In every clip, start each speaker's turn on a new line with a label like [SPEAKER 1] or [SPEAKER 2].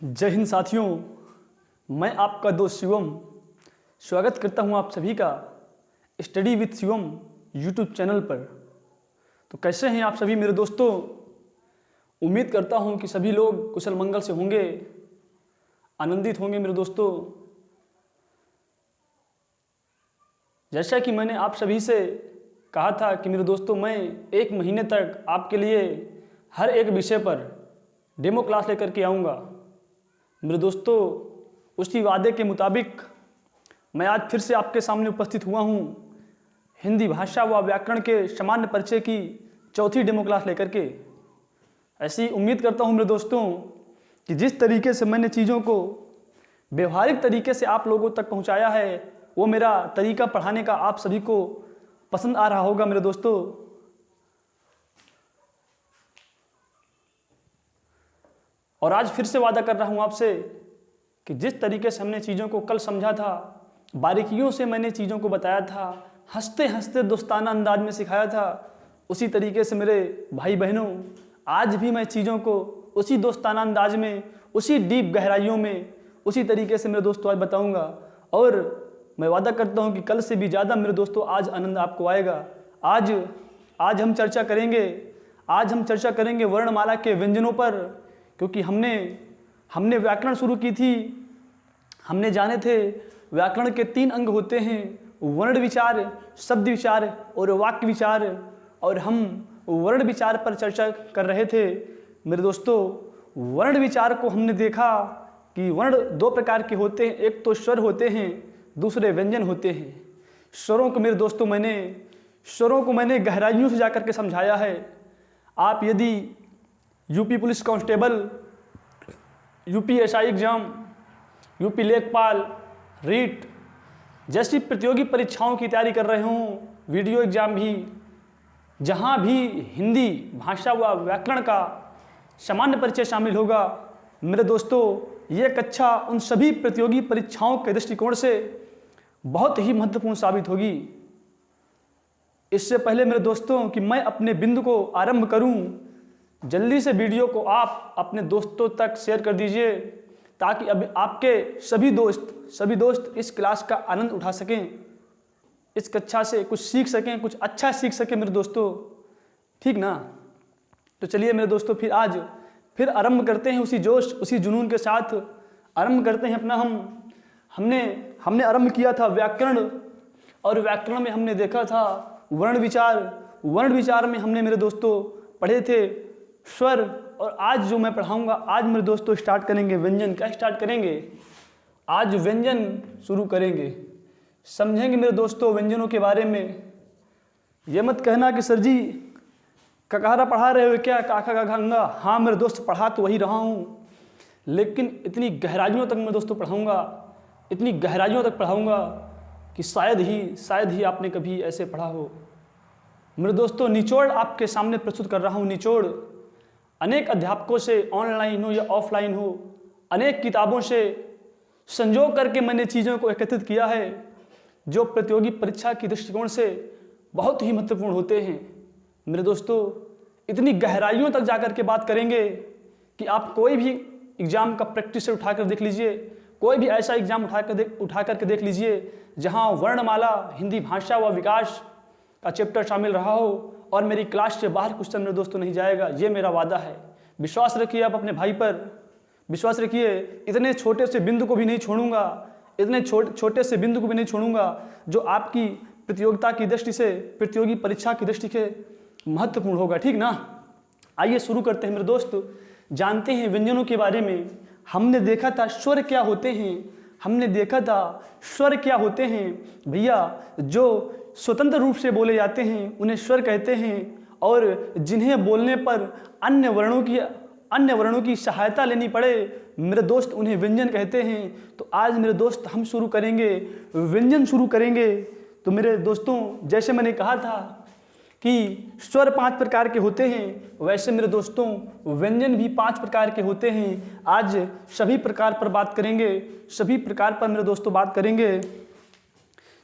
[SPEAKER 1] जय हिंद साथियों, मैं आपका दोस्त शिवम स्वागत करता हूं आप सभी का study with Shivam YouTube channel पर। तो कैसे हैं आप सभी मेरे दोस्तों? उम्मीद करता हूं कि सभी लोग कुशल मंगल से होंगे, आनंदित होंगे मेरे दोस्तों। जैसा कि मैंने आप सभी से कहा था कि मेरे दोस्तों मैं 1 महीने तक आपके लिए हर एक विषय पर डेमो क्लास लेकर के आऊँगा। मेरे दोस्तों, उसी वादे के मुताबिक मैं आज फिर से आपके सामने उपस्थित हुआ हूँ हिंदी भाषा व व्याकरण के सामान्य परिचय की चौथी डेमो क्लास लेकर के। ऐसी उम्मीद करता हूँ मेरे दोस्तों कि जिस तरीके से मैंने चीज़ों को व्यवहारिक तरीके से आप लोगों तक पहुँचाया है, वो मेरा तरीका पढ़ाने का आप सभी को पसंद आ रहा होगा मेरे दोस्तों। और आज फिर से वादा कर रहा हूँ आपसे कि जिस तरीके से हमने चीज़ों को कल समझा था, बारीकियों से मैंने चीज़ों को बताया था, हंसते हंसते दोस्ताना अंदाज में सिखाया था, उसी तरीके से मेरे भाई बहनों आज भी मैं चीज़ों को उसी दोस्ताना अंदाज में, उसी डीप गहराइयों में, उसी तरीके से मेरे दोस्तों आज बताऊँगा। और मैं वादा करता हूँ कि कल से भी ज़्यादा मेरे दोस्तों आज आनंद आपको आएगा। आज हम चर्चा करेंगे वर्णमाला के व्यंजनों पर, क्योंकि हमने व्याकरण शुरू की थी। हमने जाने थे व्याकरण के 3 अंग होते हैं, वर्ण विचार, शब्द विचार और वाक्य विचार। और हम वर्ण विचार पर चर्चा कर रहे थे मेरे दोस्तों। वर्ण विचार को हमने देखा कि वर्ण 2 प्रकार के होते हैं, एक तो स्वर होते हैं, दूसरे व्यंजन होते हैं। स्वरों को मेरे दोस्तों मैंने गहराइयों से जाकर के समझाया है। आप यदि UP police constable, UP SI exam, UP लेखपाल, रीट जैसी प्रतियोगी परीक्षाओं की तैयारी कर रहे हों, वीडियो एग्जाम भी, जहां भी हिंदी भाषा व व्याकरण का सामान्य परिचय शामिल होगा, मेरे दोस्तों ये कक्षा उन सभी प्रतियोगी परीक्षाओं के दृष्टिकोण से बहुत ही महत्वपूर्ण साबित होगी। इससे पहले मेरे दोस्तों कि मैं अपने बिंदु को आरंभ करूं, जल्दी से वीडियो को आप अपने दोस्तों तक शेयर कर दीजिए, ताकि अब आपके सभी दोस्त इस क्लास का आनंद उठा सकें, इस कक्षा से कुछ सीख सकें, कुछ अच्छा सीख सकें मेरे दोस्तों, ठीक ना? तो चलिए मेरे दोस्तों फिर आरंभ करते हैं उसी जोश, उसी जुनून के साथ आरंभ करते हैं अपना। हमने आरंभ किया था व्याकरण, और व्याकरण में हमने देखा था वर्ण विचार में हमने मेरे दोस्तों पढ़े थे स्वर। और आज जो मैं पढ़ाऊंगा, आज मेरे दोस्तों स्टार्ट करेंगे व्यंजन। क्या स्टार्ट करेंगे? आज व्यंजन शुरू करेंगे, समझेंगे मेरे दोस्तों व्यंजनों के बारे में। ये मत कहना कि सर जी ककारा पढ़ा रहे हो क्या, काका का घंगा। हाँ मेरे दोस्त, पढ़ा तो वही रहा हूँ, लेकिन इतनी गहराइयों तक मेरे दोस्तों पढ़ाऊँगा, इतनी गहराइयों तक पढ़ाऊँगा कि शायद ही आपने कभी ऐसे पढ़ा हो। मेरे दोस्तों निचोड़ आपके सामने प्रस्तुत कर रहा हूँ। निचोड़ अनेक अध्यापकों से, ऑनलाइन हो या ऑफलाइन हो, अनेक किताबों से संजो करके मैंने चीज़ों को एकत्रित किया है, जो प्रतियोगी परीक्षा की दृष्टिकोण से बहुत ही महत्वपूर्ण होते हैं। मेरे दोस्तों इतनी गहराइयों तक जाकर के बात करेंगे कि आप कोई भी एग्ज़ाम का प्रैक्टिस से उठाकर देख लीजिए, कोई भी ऐसा एग्ज़ाम उठा करके देख लीजिए जहाँ वर्णमाला, हिंदी भाषा व विकास का चैप्टर शामिल रहा हो, और मेरी क्लास से बाहर क्वेश्चन मेरे दोस्तों नहीं जाएगा। ये मेरा वादा है। विश्वास रखिए आप अपने भाई पर, विश्वास रखिए। इतने छोटे से बिंदु को भी नहीं छोड़ूंगा, इतने छोटे से बिंदु को भी नहीं छोड़ूंगा जो आपकी प्रतियोगिता की दृष्टि से, प्रतियोगी परीक्षा की दृष्टि से महत्वपूर्ण होगा, ठीक ना? आइए शुरू करते हैं मेरे दोस्त। जानते हैं व्यंजनों के बारे में। हमने देखा था स्वर क्या होते हैं, भैया। जो स्वतंत्र रूप से बोले जाते हैं उन्हें स्वर कहते हैं, और जिन्हें बोलने पर अन्य वर्णों की सहायता लेनी पड़े मेरे दोस्त, उन्हें व्यंजन कहते हैं। तो आज मेरे दोस्त हम व्यंजन शुरू करेंगे। तो मेरे दोस्तों जैसे मैंने कहा था कि स्वर 5 प्रकार के होते हैं, वैसे मेरे दोस्तों व्यंजन भी 5 प्रकार के होते हैं। आज सभी प्रकार पर बात करेंगे, सभी प्रकार पर मेरे दोस्तों बात करेंगे।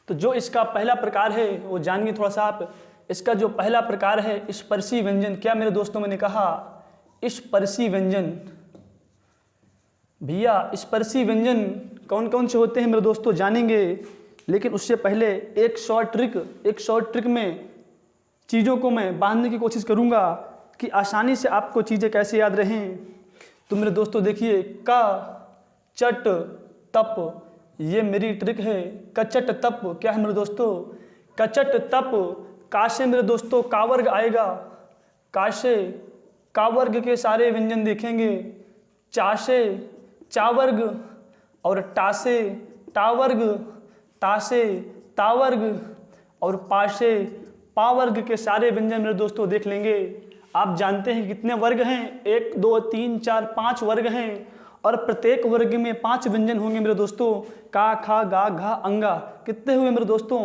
[SPEAKER 1] तो जो इसका पहला प्रकार है वो जानिए थोड़ा सा आप। इसका जो पहला प्रकार है स्पर्शी व्यंजन। क्या मेरे दोस्तों मैंने कहा? स्पर्शी व्यंजन। भैया स्पर्शी व्यंजन कौन कौन से होते हैं मेरे दोस्तों जानेंगे, लेकिन उससे पहले एक शॉर्ट ट्रिक में चीज़ों को मैं बांधने की कोशिश करूँगा कि आसानी से आपको चीज़ें कैसे याद रहें। तो मेरे दोस्तों देखिए, का चट तप, ये मेरी ट्रिक है। कचट तप क्या है मेरे दोस्तों? कचट तप। का से मेरे दोस्तों का वर्ग आएगा, का से का वर्ग के सारे व्यंजन देखेंगे। चा से चा वर्ग और टा से टा वर्ग, ता से ता वर्ग और पा से पा वर्ग के सारे व्यंजन मेरे दोस्तों देख लेंगे। आप जानते हैं कितने वर्ग हैं? 1 2 3 4 5 वर्ग हैं और प्रत्येक वर्ग में 5 व्यंजन होंगे मेरे दोस्तों। का खा गा घा अंगा कितने हुए मेरे दोस्तों?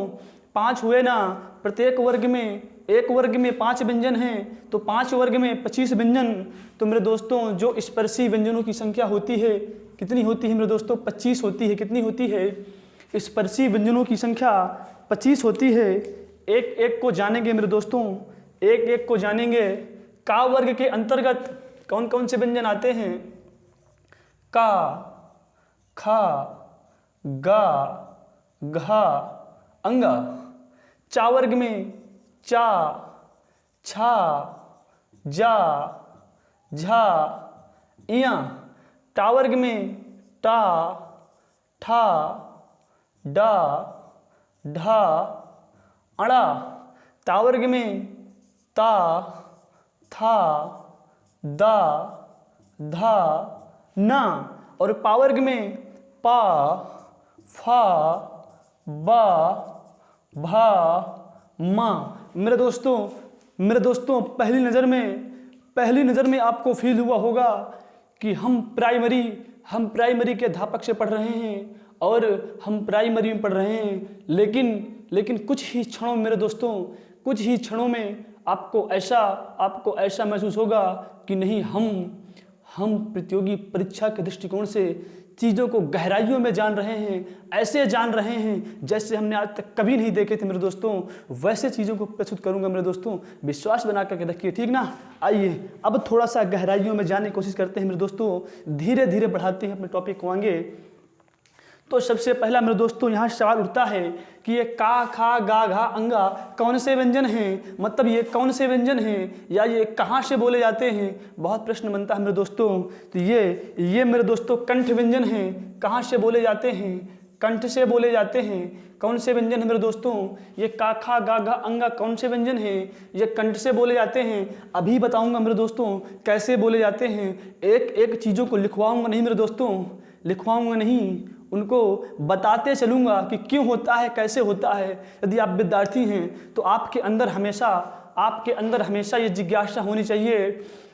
[SPEAKER 1] 5 हुए ना। प्रत्येक वर्ग में, एक वर्ग में 5 व्यंजन हैं तो 5 वर्ग में 25 व्यंजन। तो मेरे दोस्तों जो स्पर्शी व्यंजनों की संख्या होती है कितनी होती है मेरे दोस्तों? 25 होती है। कितनी होती है? स्पर्शी व्यंजनों की संख्या 25 होती है। एक एक को जानेंगे मेरे दोस्तों, एक एक को जानेंगे। का वर्ग के अंतर्गत कौन कौन से व्यंजन आते हैं? का, खा, गा, घा, अंगा। चा वर्ग में चा, छा, जा, झा, इया। टा वर्ग में टा, ठा, डा, ढा, अड़ा। ता वर्ग में ता, था, दा, धा, ना। और पा वर्ग में पा, फा, बा, भा, मा। मेरे दोस्तों पहली नज़र में आपको फील हुआ होगा कि हम प्राइमरी के अध्यापक से पढ़ रहे हैं और हम प्राइमरी में पढ़ रहे हैं, लेकिन कुछ ही क्षणों में मेरे दोस्तों, कुछ ही क्षणों में आपको ऐसा महसूस होगा कि नहीं, हम प्रतियोगी परीक्षा के दृष्टिकोण से चीज़ों को गहराइयों में जान रहे हैं, ऐसे जान रहे हैं जैसे हमने आज तक कभी नहीं देखे थे मेरे दोस्तों। वैसे चीज़ों को प्रस्तुत करूंगा मेरे दोस्तों, विश्वास बना करके रखिए, ठीक ना। आइए अब थोड़ा सा गहराइयों में जाने की कोशिश करते हैं मेरे दोस्तों, धीरे धीरे बढ़ाते हैं अपने टॉपिक को आगे। तो सबसे पहला मेरे दोस्तों यहाँ सवाल उठता है कि ये का, खा, गा, घा, अंगा कौन से व्यंजन हैं? मतलब ये कौन से व्यंजन हैं या ये कहाँ से बोले जाते हैं? बहुत प्रश्न बनता है मेरे दोस्तों। तो ये मेरे दोस्तों कंठ व्यंजन हैं। कहाँ से बोले जाते हैं? कंठ से बोले जाते हैं। कौन से व्यंजन है मेरे दोस्तों? ये का, खा, गा, घा, अंगा कौन से व्यंजन हैं? ये कंठ से बोले जाते हैं। अभी बताऊँगा मेरे दोस्तों कैसे बोले जाते हैं। एक एक चीज़ों को लिखवाऊँगा नहीं मेरे दोस्तों, लिखवाऊँगा नहीं, उनको बताते चलूँगा कि क्यों होता है, कैसे होता है। यदि आप विद्यार्थी हैं तो आपके अंदर हमेशा ये जिज्ञासा होनी चाहिए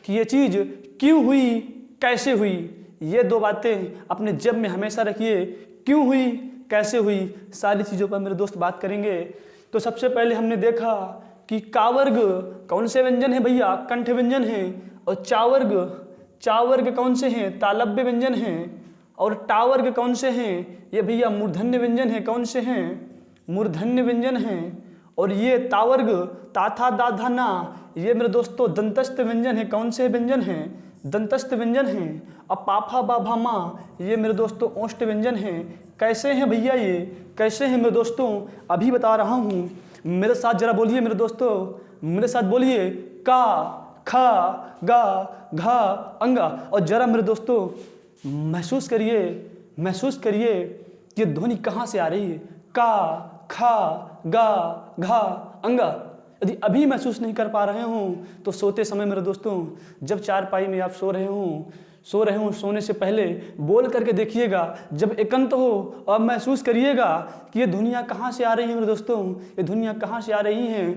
[SPEAKER 1] कि ये चीज़ क्यों हुई, कैसे हुई। ये 2 बातें अपने जेब में हमेशा रखिए, क्यों हुई, कैसे हुई। सारी चीज़ों पर मेरे दोस्त बात करेंगे। तो सबसे पहले हमने देखा कि का वर्ग कौन से व्यंजन है भैया? कंठ व्यंजन है। और चा वर्ग कौन से हैं? तालव्य व्यंजन हैं। और टा वर्ग कौन से हैं? ये भैया मूर्धन्य व्यंजन है। कौन से हैं? मूर्धन्य व्यंजन हैं। और ये ता वर्ग ता, था, दा, धा, ना, ये मेरे दोस्तों दंतस्थ व्यंजन है। कौन से व्यंजन हैं? दंतस्थ व्यंजन हैं। अब पाफा, बा, भा, मा, ये मेरे दोस्तों ओष्ठ व्यंजन हैं। कैसे हैं भैया ये? कैसे हैं मेरे दोस्तों? अभी बता रहा हूँ, मेरे साथ जरा बोलिए मेरे दोस्तों, मेरे साथ बोलिए। का, खा, गा, घा, अंगा। और जरा मेरे दोस्तों महसूस करिए ये ध्वनि कहाँ से आ रही है। का, खा, गा, घा, अंगा। यदि अभी महसूस नहीं कर पा रहे हों तो सोते समय मेरे दोस्तों, जब चारपाई में आप सो रहे हों, सोने से पहले बोल करके देखिएगा। जब एकांत हो और महसूस करिएगा कि ये ध्वनियाँ कहाँ से आ रही हैं मेरे दोस्तों, ये ध्वनियाँ कहाँ से आ रही हैं।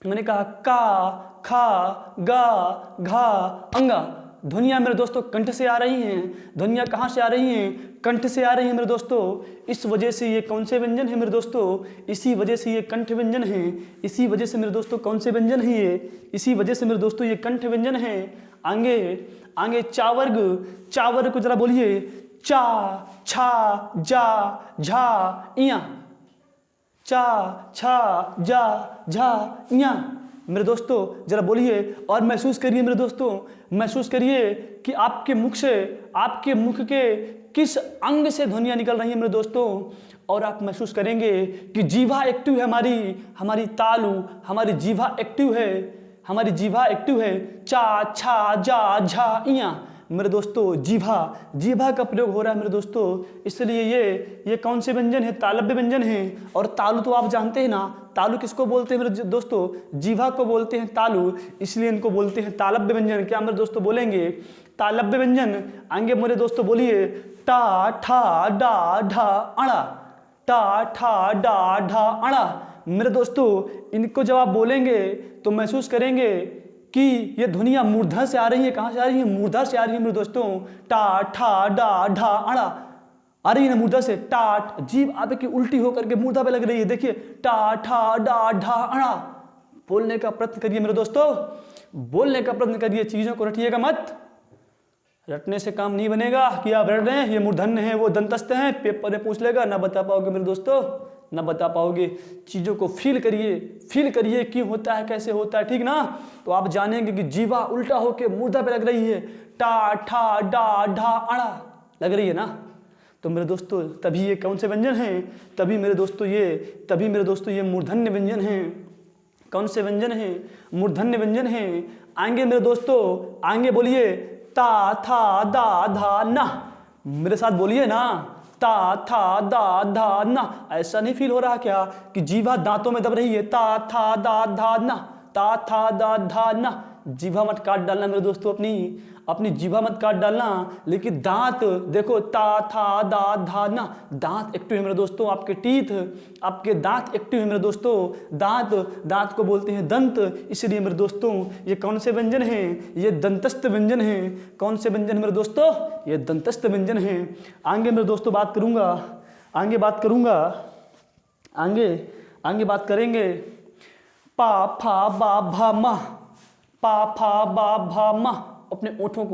[SPEAKER 1] मैंने कहा का, खा, गा, घा, अंगा। ध्वनियाँ मेरे दोस्तों कंठ से आ रही हैं। ध्वनियाँ कहाँ से आ रही हैं? कंठ से आ रही हैं मेरे दोस्तों। इस वजह से ये कौन से व्यंजन है मेरे दोस्तों? इसी वजह से ये कंठ व्यंजन है। इसी वजह से मेरे दोस्तों कौन से व्यंजन है ये? इसी वजह से मेरे दोस्तों ये कंठ व्यंजन है। आगे चा वर्ग को जरा बोलिए। चा, छा, जा, झा, इया। चा, छा, जा, झा, इया। मेरे दोस्तों जरा बोलिए और महसूस करिए मेरे दोस्तों, महसूस करिए कि आपके मुख से, आपके मुख के किस अंग से ध्वनियाँ निकल रही हैं मेरे दोस्तों। और आप महसूस करेंगे कि जीवा एक्टिव है हमारी, हमारी तालु, हमारी जीवा एक्टिव है, हमारी जीवा एक्टिव है। चा छा जा झा इया मेरे दोस्तों, जीभा का प्रयोग हो रहा है मेरे दोस्तों। इसलिए ये कौन से व्यंजन है? तालव्य व्यंजन है। और तालु तो आप जानते हैं ना, तालु किसको बोलते हैं मेरे दोस्तों? जीभा को बोलते हैं तालु, इसलिए इनको बोलते हैं तालव्य व्यंजन। क्या मेरे दोस्तों बोलेंगे? तालव्य व्यंजन। आगे मेरे दोस्तों बोलिए, टा ठा डा ढा अड़ा, टा ठा डा ढा अड़ा। मेरे दोस्तों इनको जब आप बोलेंगे तो महसूस करेंगे कि ये ध्वनियाँ मूर्धा से आ रही है। कहाँ से आ रही है? मूर्धा से आ रही है मेरे दोस्तों। टा ठा डा ढा अड़ा आ रही है ना मूर्धा से। टाट, जीभ आपकी उल्टी होकर के मूर्धा पे लग रही है। देखिए, टा ठा डा ढा अड़ा। बोलने का प्रयत्न करिए मेरे दोस्तों, बोलने का प्रयत्न करिए, चीज़ों को रटिएगा मत। रटने से काम नहीं बनेगा कि आप रट रहे हैं, ये मूर्धन्य है, वो दंतस्थ है, पेपर में पूछ लेगा, ना बता पाओगे मेरे दोस्तों, ना बता पाओगे। चीज़ों को फील करिए क्यों होता है, कैसे होता है, ठीक ना? तो आप जानेंगे कि जीवा उल्टा होके मूर्धा पे लग रही है। टा ठा डा ढा अड़ा लग रही है ना। तो मेरे दोस्तों तभी ये कौन से व्यंजन हैं? तभी मेरे दोस्तों ये मूर्धन्य व्यंजन हैं। कौन से व्यंजन हैं? मूर्धन्य व्यंजन हैं। आएंगे मेरे दोस्तों, आएंगे बोलिए, ता था दा धा ना। मेरे साथ बोलिए ना, ता था दा धा ना। ऐसा नहीं फील हो रहा क्या कि जीवा दांतों में दब रही है? ता था दा धा ना, ता था दा धा ना। जीवा मत काट डालना मेरे दोस्तों, अपनी जीवा मत काट डालना। लेकिन दांत देखो, ता था दा धा ना, दांत एक्टिव है मेरे दोस्तों। आपके टीथ, आपके दांत एक्टिव है मेरे दोस्तों। दांत को बोलते हैं दंत। इसलिए मेरे दोस्तों ये कौन से व्यंजन हैं? ये दंतस्थ व्यंजन हैं। कौन से व्यंजन मेरे दोस्तों? ये दंतस्थ व्यंजन हैं। आगे मेरे दोस्तों बात करूंगा, आगे बात करेंगे। पा फा बा भा मा, पा फा बा भा मा। अपने ओठों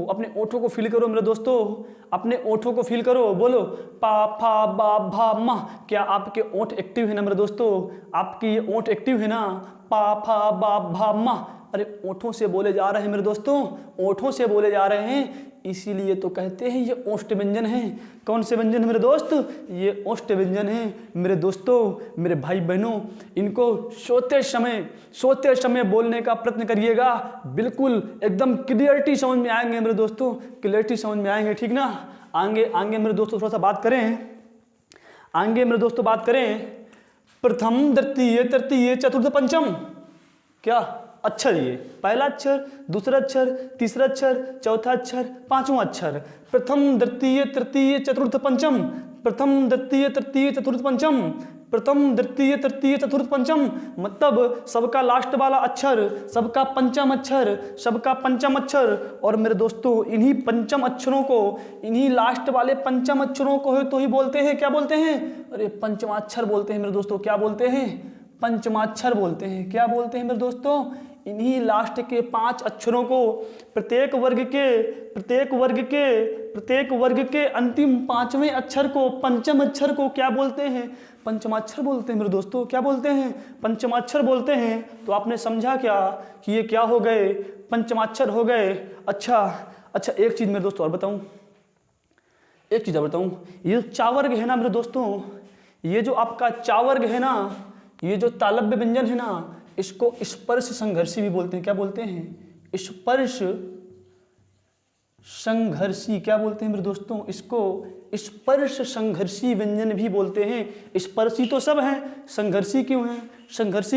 [SPEAKER 1] को फील करो मेरे दोस्तों, अपने ओठों को फील करो। बोलो, पा फा बा भा मा। क्या आपके ओठ एक्टिव है ना मेरे दोस्तों? आपकी ये ओठ एक्टिव है ना? पा फा बा भा मा। अरे ओठों से बोले जा रहे हैं मेरे दोस्तों, ओठों से बोले जा रहे हैं, इसीलिए तो कहते हैं ये ओष्ठ व्यंजन है। कौन से व्यंजन है मेरे दोस्त? ये ओष्ठ व्यंजन है मेरे दोस्तों, मेरे भाई बहनों। इनको सोते समय बोलने का प्रयत्न करिएगा, बिल्कुल एकदम क्लियरिटी समझ में आएंगे मेरे दोस्तों, क्लियरिटी समझ में आएंगे, ठीक ना? आगे मेरे दोस्तों थोड़ा सा बात करें। प्रथम, द्वितीय, तृतीय, चतुर्थ, पंचम। क्या अक्षर? ये पहला अक्षर, दूसरा अक्षर, तीसरा अक्षर, चौथा अक्षर, पांचवा अक्षर। प्रथम, द्वितीय, तृतीय, चतुर्थ, पंचम। प्रथम, द्वितीय, तृतीय, चतुर्थ, पंचम। प्रथम, द्वितीय, तृतीय, चतुर्थ, पंचम। मतलब सबका लास्ट वाला अक्षर, सबका पंचम अक्षर। और मेरे दोस्तों इन्हीं पंचम अक्षरों को, इन्हीं लास्ट वाले पंचम अक्षरों को तो ही बोलते हैं, क्या बोलते हैं? अरे पंचमाक्षर बोलते हैं मेरे दोस्तों। क्या बोलते हैं? पंचमाक्षर बोलते हैं। क्या बोलते हैं मेरे दोस्तों? इन्हीं लास्ट के 5 अक्षरों को, प्रत्येक वर्ग के अंतिम 5वें अक्षर को, पंचम अक्षर को क्या बोलते हैं? पंचमाक्षर बोलते हैं मेरे दोस्तों। क्या बोलते हैं? पंचमाक्षर बोलते हैं। तो आपने समझा क्या कि ये क्या हो गए? पंचमाक्षर हो गए। अच्छा, एक चीज मेरे दोस्तों और बताऊं, ये जो चावर्ग है ना मेरे दोस्तों, ये जो आपका चावर्ग है ना, ये जो तालव्य व्यंजन है ना, इसको स्पर्श संघर्षी भी बोलते हैं। क्या बोलते हैं? स्पर्श संघर्षी। क्या बोलते हैं मेरे दोस्तों? इसको स्पर्श संघर्षी व्यंजन भी बोलते हैं। स्पर्शी तो सब हैं, संघर्षी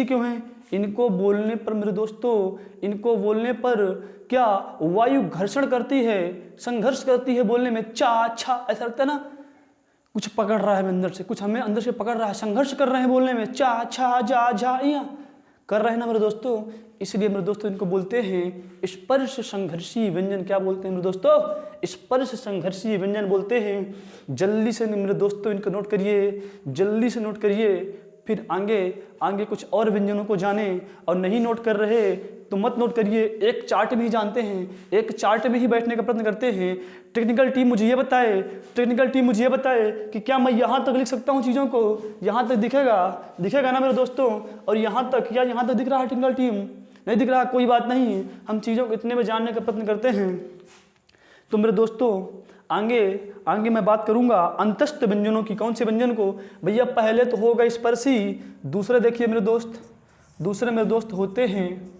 [SPEAKER 1] क्यों हैं? इनको बोलने पर मेरे दोस्तों, क्या वायु घर्षण करती है, संघर्ष करती है बोलने में। चा छा ऐसा लगता है ना, कुछ पकड़ रहा है अंदर से, कुछ हमें अंदर से पकड़ रहा है, संघर्ष कर रहे हैं बोलने में। चा छा जा झा इया कर रहे हैं ना मेरे दोस्तों। इसलिए मेरे दोस्तों इनको बोलते हैं स्पर्श संघर्षी व्यंजन। क्या बोलते हैं मेरे दोस्तों? स्पर्श संघर्षी व्यंजन बोलते हैं। जल्दी से मेरे दोस्तों इनको नोट करिए, फिर आगे कुछ और व्यंजनों को जाने। और नहीं नोट कर रहे तो मत नोट करिए, एक चार्ट में ही जानते हैं, एक चार्ट में ही बैठने का प्रयत्न करते हैं। टेक्निकल टीम मुझे ये बताए कि क्या मैं यहाँ तक लिख सकता हूँ चीज़ों को? यहाँ तक दिखेगा ना मेरे दोस्तों? और यहाँ तक दिख रहा है टेक्निकल टीम? नहीं दिख रहा कोई बात नहीं, हम चीज़ों को इतने में जानने का प्रयत्न करते हैं। तो मेरे दोस्तों आगे मैं बात करूंगा अंतस्थ व्यंजनों की। कौन से व्यंजन को भैया? पहले तो होगा स्पर्शी, दूसरे देखिए मेरे दोस्त, दूसरे मेरे दोस्त होते हैं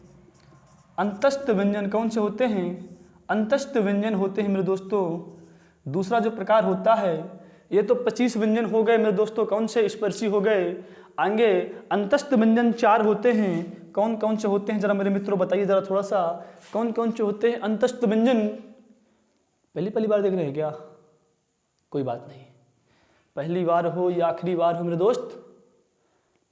[SPEAKER 1] अंतस्थ व्यंजन। कौन से होते हैं? अंतस्थ व्यंजन होते हैं मेरे दोस्तों। दूसरा जो प्रकार होता है, ये तो 25 व्यंजन हो गए मेरे दोस्तों, कौन से? स्पर्शी हो गए। आगे अंतस्थ व्यंजन 4 होते हैं। कौन कौन से होते हैं जरा मेरे मित्रों बताइए जरा थोड़ा सा, कौन कौन से होते हैं अंतस्थ व्यंजन? पहली बार देख रहे हैं क्या? कोई बात नहीं, पहली बार हो या आखिरी बार हो मेरे दोस्त,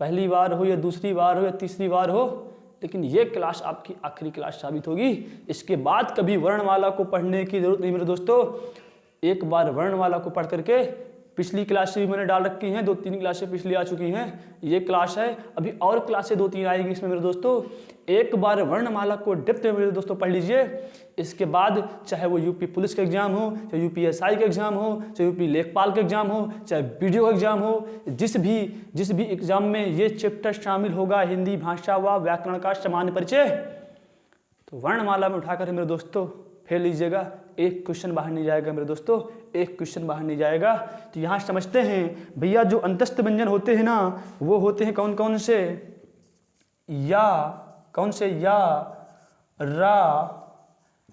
[SPEAKER 1] पहली बार हो या दूसरी बार हो या तीसरी बार हो, लेकिन ये क्लास आपकी आखिरी क्लास साबित होगी। इसके बाद कभी वर्णमाला को पढ़ने की जरूरत नहीं मेरे दोस्तों। एक बार वर्णमाला को पढ़ करके, पिछली क्लासें भी मैंने डाल रखी हैं, 2-3 क्लासें पिछली आ चुकी हैं, ये क्लास है, अभी और क्लासें 2-3 आएगी इसमें मेरे दोस्तों। एक बार वर्णमाला को डेप्थ में मेरे दोस्तों पढ़ लीजिए। इसके बाद चाहे वो यूपी पुलिस का एग्जाम हो, चाहे यूपीएसआई का एग्जाम हो, चाहे यूपी लेखपाल का एग्जाम हो, चाहे बीडीओ का एग्जाम हो, जिस भी एग्जाम में ये चैप्टर शामिल होगा, हिंदी भाषा व व्याकरण का सामान्य परिचय, तो वर्णमाला में उठाकर मेरे दोस्तों फेर लीजिएगा। एक क्वेश्चन बाहर नहीं जाएगा मेरे दोस्तों, एक क्वेश्चन बाहर नहीं जाएगा। तो यहाँ समझते हैं भैया, जो अंतस्थ व्यंजन होते हैं ना, वो होते हैं कौन कौन से? या, कौन से? या, रा,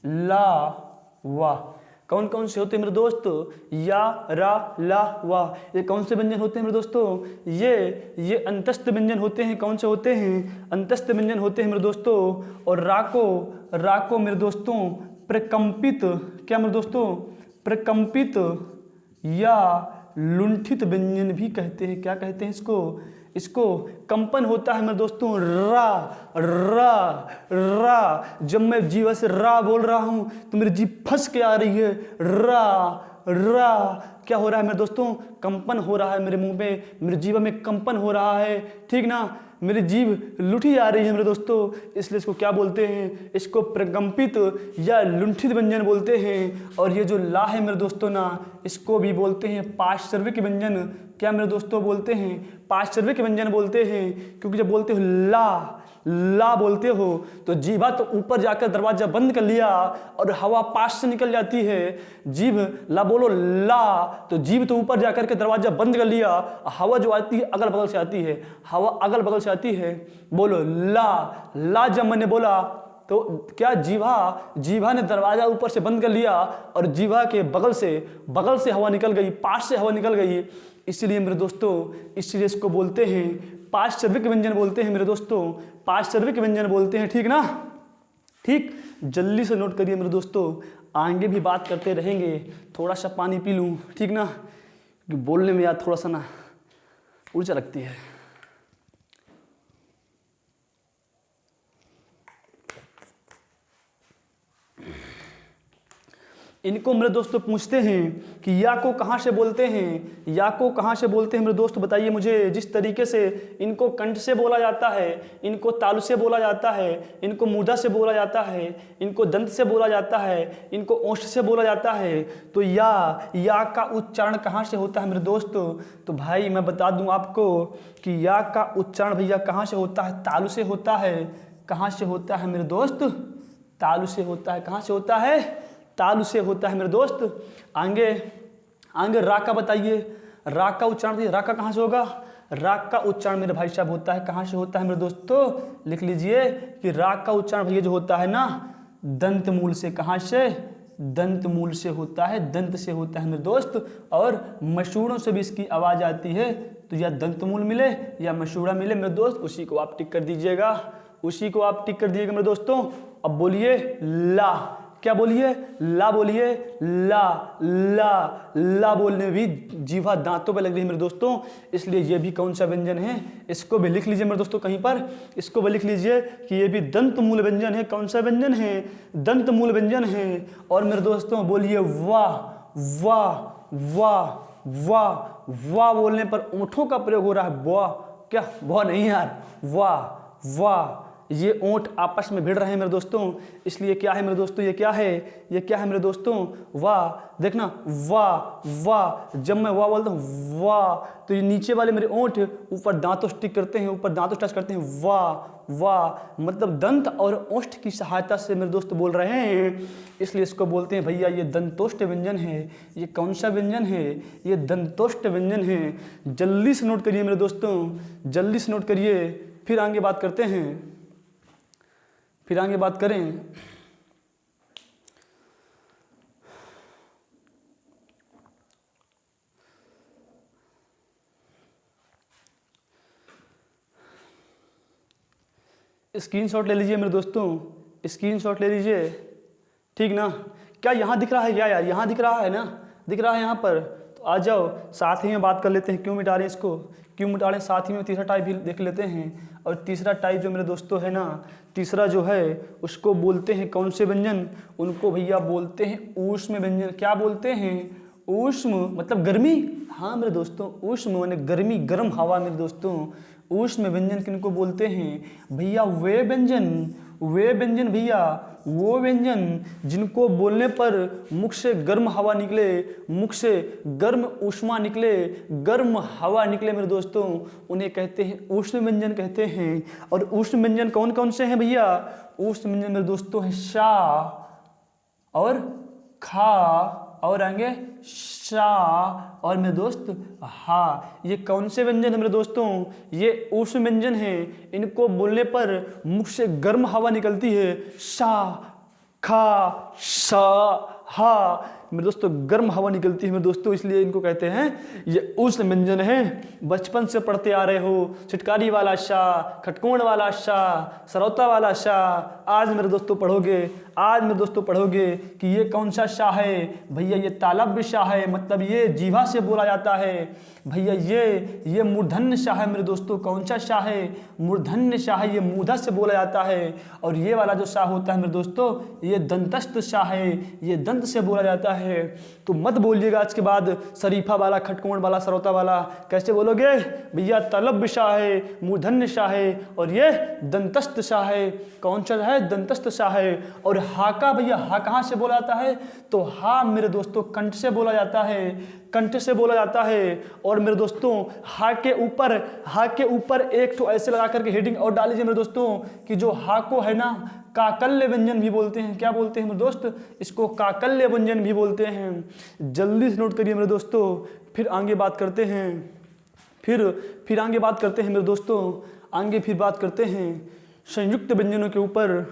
[SPEAKER 1] ला, वा। कौन कौन से होते हैं मेरे दोस्त? या, रा, ला, वा। ये कौन से व्यंजन होते हैं मेरे दोस्तों? ये अंतस्थ व्यंजन होते हैं। कौन से होते हैं? अंतस्थ व्यंजन होते हैं मेरे दोस्तों। और राको मेरे दोस्तों प्रकंपित, क्या मेरे दोस्तों? प्रकंपित या लुंठित व्यंजन भी कहते हैं। क्या कहते हैं इसको कंपन होता है मेरे दोस्तों। रा, जब मैं जीवा से रा बोल रहा हूं तो मेरी जीभ फंस के आ रही है। रा क्या हो रहा है मेरे दोस्तों? कंपन हो रहा है मेरे मुंह में, मेरे जीवा में कंपन हो रहा है, ठीक ना? मेरी जीभ लुठी आ रही है मेरे दोस्तों, इसलिए इसको क्या बोलते हैं? इसको प्रकंपित या लुंठित व्यंजन बोलते हैं। और ये जो ला है मेरे दोस्तों ना, इसको भी बोलते हैं पार्श्विक व्यंजन। क्या मेरे दोस्तों बोलते हैं? पार्श्विक व्यंजन बोलते हैं, क्योंकि जब बोलते हो ला बोलते हो तो जीभा तो ऊपर जाकर दरवाजा बंद कर लिया और हवा पास से निकल जाती है। जीभ ला बोलो ला, तो जीभ तो ऊपर जाकर के दरवाजा बंद कर लिया, हवा जो आती है अगल बगल से आती है, हवा अगल बगल से आती है। बोलो ला जब मैंने बोला तो क्या जीभा ने दरवाजा ऊपर से बंद कर लिया और जीभा के बगल से हवा निकल गई, पास से हवा निकल गई। इसलिए मेरे दोस्तों, इसलिए इसको बोलते हैं पार्श्विक व्यंजन बोलते हैं मेरे दोस्तों, पार्श्विक व्यंजन बोलते हैं, ठीक ना? ठीक, जल्दी से नोट करिए मेरे दोस्तों, आगे भी बात करते रहेंगे। थोड़ा सा पानी पी लूँ, ठीक ना? क्योंकि बोलने में यार थोड़ा सा ना ऊर्जा लगती है। इनको मेरे दोस्तों पूछते हैं कि या को कहाँ से बोलते हैं? या को कहाँ से बोलते हैं मेरे दोस्त बताइए मुझे। जिस तरीके से इनको कंठ से बोला जाता है, इनको तालु से बोला जाता है, इनको मूर्धा से बोला जाता है, इनको दंत से बोला जाता है, इनको ओष्ठ से बोला जाता है, तो या का उच्चारण कहाँ से होता है मेरे दोस्त? तो भाई मैं बता दूँ आपको कि या का उच्चारण भैया कहाँ से होता है? तालु से होता है। कहाँ से होता है मेरे दोस्त? तालु से होता है। कहाँ से होता है? तालु से होता है मेरे दोस्त। आगे रा का बताइए, रा का उच्चारण दिए, रा का कहाँ से होगा? रा का उच्चारण मेरे भाई साहब होता है, कहाँ से होता है मेरे दोस्तों? लिख लीजिए कि रा का उच्चारण भैया जो होता है ना, दंत मूल से। कहाँ से? दंत मूल से होता है, दंत से होता है मेरे दोस्त। और मसूड़ों से भी इसकी आवाज़ आती है, तो या दंत मूल मिले या मसूड़ा मिले मेरे दोस्त, उसी को आप टिक कर दीजिएगा, उसी को आप टिक कर दीजिएगा मेरे दोस्तों। अब बोलिए ला, क्या बोलिए? ला बोलिए। ला बोलने में भी जीवा दांतों पे लग रही है मेरे दोस्तों, इसलिए ये भी कौन सा व्यंजन है? इसको भी लिख लीजिए मेरे दोस्तों कहीं पर, इसको भी लिख लीजिए कि ये भी दंत मूल व्यंजन है। कौन सा व्यंजन है? दंत मूल व्यंजन है। और मेरे दोस्तों बोलिए वाह बोलने पर ओंठों का प्रयोग हो रहा है। वाह, क्या वाह नहीं यार, वाह ये ओंठ आपस में भिड़ रहे हैं मेरे दोस्तों, इसलिए क्या है मेरे दोस्तों, ये क्या है, ये क्या है मेरे दोस्तों, वाह। देखना वाह वाह, जब मैं वाह बोलता हूँ वाह, तो ये नीचे वाले मेरे ओंठ ऊपर दांतों स्टिक करते हैं, ऊपर दांतों टच करते हैं, वाह वाह, मतलब दंत और ओष्ठ की सहायता से मेरे दोस्त बोल रहे हैं, इसलिए इसको बोलते हैं भैया ये दंतोष्ठ व्यंजन है। ये कौन सा व्यंजन है, ये दंतोष्ठ व्यंजन है। जल्दी से नोट करिए मेरे दोस्तों, जल्दी से नोट करिए, फिर आगे बात करते हैं, फिर आगे बात करें। स्क्रीनशॉट ले लीजिए मेरे दोस्तों, स्क्रीनशॉट ले लीजिए, ठीक ना। क्या यहाँ दिख रहा है क्या यार, यहाँ दिख रहा है ना, दिख रहा है यहाँ पर, तो आ जाओ साथ ही में बात कर लेते हैं। क्यों मिटा रहे हैं इसको, क्यों मिटा रहे हैं, साथ ही में तीसरा टाइप भी देख लेते हैं। और तीसरा टाइप जो मेरे दोस्तों है ना, तीसरा जो है उसको बोलते हैं कौन से व्यंजन, उनको भैया बोलते हैं ऊष्म व्यंजन। क्या बोलते हैं, ऊष्म मतलब गर्मी, हाँ मेरे दोस्तों, ऊष्म माने गर्मी, गर्म हवा मेरे दोस्तों। ऊष्म व्यंजन किनको बोलते हैं भैया, वे व्यंजन, वे व्यंजन भैया, वो व्यंजन जिनको बोलने पर मुख से गर्म हवा निकले, मुख से गर्म ऊष्मा निकले, गर्म हवा निकले मेरे दोस्तों, उन्हें कहते हैं ऊष्म व्यंजन कहते हैं। और ऊष्म व्यंजन कौन कौन से हैं भैया, ऊष्म व्यंजन मेरे दोस्तों है शा और खा और आगे शा और मेरे दोस्त हा। ये कौन से व्यंजन है मेरे दोस्तों, ये ऊष्म व्यंजन है। इनको बोलने पर मुख से गर्म हवा निकलती है, शा खा सा हा मेरे दोस्तों, गर्म हवा निकलती है मेरे दोस्तों, इसलिए इनको कहते हैं ये ऊष्म व्यंजन है। बचपन से पढ़ते आ रहे हो, छिटकारी वाला शा, खटकोण वाला शा, सरौता वाला शा, आज मेरे दोस्तों पढ़ोगे, आज मेरे दोस्तों पढ़ोगे कि ये कौन सा शाह है भैया, ये तालव्य शाह है, मतलब ये जीवा से बोला जाता है भैया। ये मूर्धन्य शाह है मेरे दोस्तों, कौन सा शाह है, मूर्धन्य शाह है, ये मूधा से बोला जाता है। और ये वाला जो शाह होता है मेरे दोस्तों, ये दंतस्थ शाह है, ये दंत से बोला जाता है। तो मत बोलिएगा आज के बाद शरीफा वाला, खटकोण वाला, सरौता वाला, कैसे बोलोगे भैया, तालव्य शाह है, मूर्धन्य शाह है और ये दंतस्थ शाह है। कौन सा है, दंतस्थ शाह है। और हा का भैया, हा कहाँ से बोला जाता है, तो हा मेरे दोस्तों कंठ से बोला जाता है, कंठ से बोला जाता है। और मेरे दोस्तों हा के ऊपर एक तो ऐसे लगा करके हेडिंग और डाल लीजिए मेरे दोस्तों कि जो हा को है ना काकल्य व्यंजन भी बोलते हैं। क्या बोलते हैं मेरे दोस्त, इसको काकल्य व्यंजन भी बोलते हैं। जल्दी से नोट करिए मेरे दोस्तों, फिर आगे बात करते हैं, फिर आगे बात करते हैं मेरे दोस्तों, आगे फिर बात करते हैं संयुक्त व्यंजनों के ऊपर,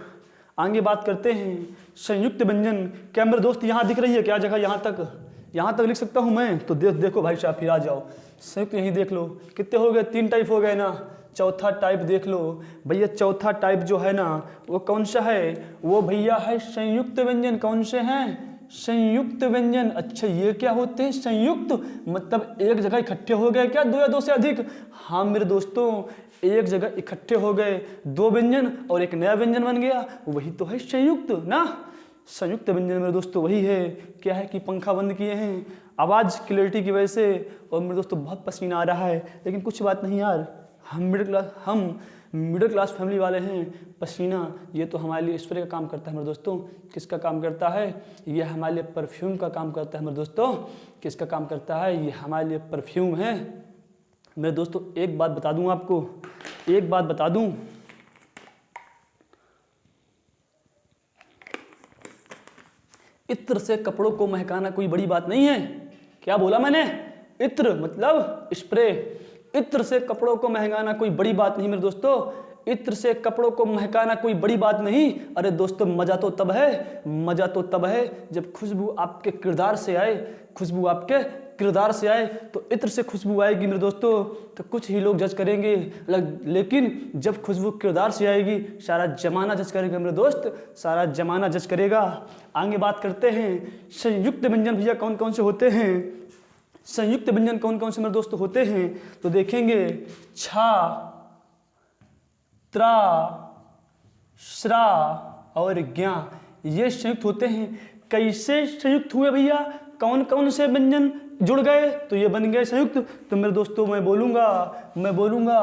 [SPEAKER 1] आगे बात करते हैं संयुक्त व्यंजन। क्या मेरे दोस्त यहाँ दिख रही है क्या जगह, यहाँ तक लिख सकता हूँ मैं, तो देखो भाई साहब, फिर आ जाओ संयुक्त, यहीं देख लो कितने हो गए, 3 टाइप हो गए ना। चौथा टाइप देख लो भैया, चौथा टाइप जो है ना वो कौन सा है, वो भैया है संयुक्त व्यंजन। कौन से हैं, संयुक्त व्यंजन। अच्छा ये क्या होते हैं संयुक्त, मतलब एक जगह इकट्ठे हो गए क्या, 2 या 2 से अधिक। हाँ मेरे दोस्तों, एक जगह इकट्ठे हो गए 2 व्यंजन और एक नया व्यंजन बन गया, वही तो है संयुक्त ना। संयुक्त व्यंजन मेरे दोस्तों वही है, क्या है कि पंखा बंद किए हैं आवाज़ क्लियरिटी की वजह से, और मेरे दोस्तों बहुत पसीना आ रहा है, लेकिन कुछ बात नहीं यार, हम मिडिल क्लास फैमिली वाले हैं। पसीना ये तो हमारे लिए स्प्रे का काम करता है मेरे दोस्तों। किसका काम करता है, ये हमारे लिए परफ्यूम का काम करता है मेरे दोस्तों। किसका काम करता है, ये हमारे लिए परफ्यूम है मेरे दोस्तों। एक बात बता दूं आपको, एक बात बता दूं, इत्र से कपड़ों को महकाना कोई बड़ी बात नहीं है। क्या बोला मैंने, इत्र मतलब स्प्रे, इत्र से कपड़ों को महकाना कोई बड़ी बात नहीं मेरे दोस्तों, इत्र से कपड़ों को महकाना कोई बड़ी बात नहीं। अरे दोस्तों मज़ा तो तब है, मज़ा तो तब है जब खुशबू आपके किरदार से आए, खुशबू आपके किरदार से आए, तो इत्र से खुशबू आएगी मेरे दोस्तों तो कुछ ही लोग जज करेंगे, लेकिन जब खुशबू किरदार से आएगी सारा जमाना जज करेगा मेरे दोस्त, सारा जमाना जज करेगा। आगे बात करते हैं संयुक्त व्यंजन भैया कौन कौन से होते हैं, संयुक्त व्यंजन कौन कौन से मेरे दोस्त होते हैं, तो देखेंगे छा, त्रा, श्रा और ज्ञा, ये संयुक्त होते हैं। कैसे संयुक्त हुए भैया, कौन कौन से व्यंजन जुड़ गए तो ये बन गए संयुक्त। तो मेरे दोस्तों मैं बोलूँगा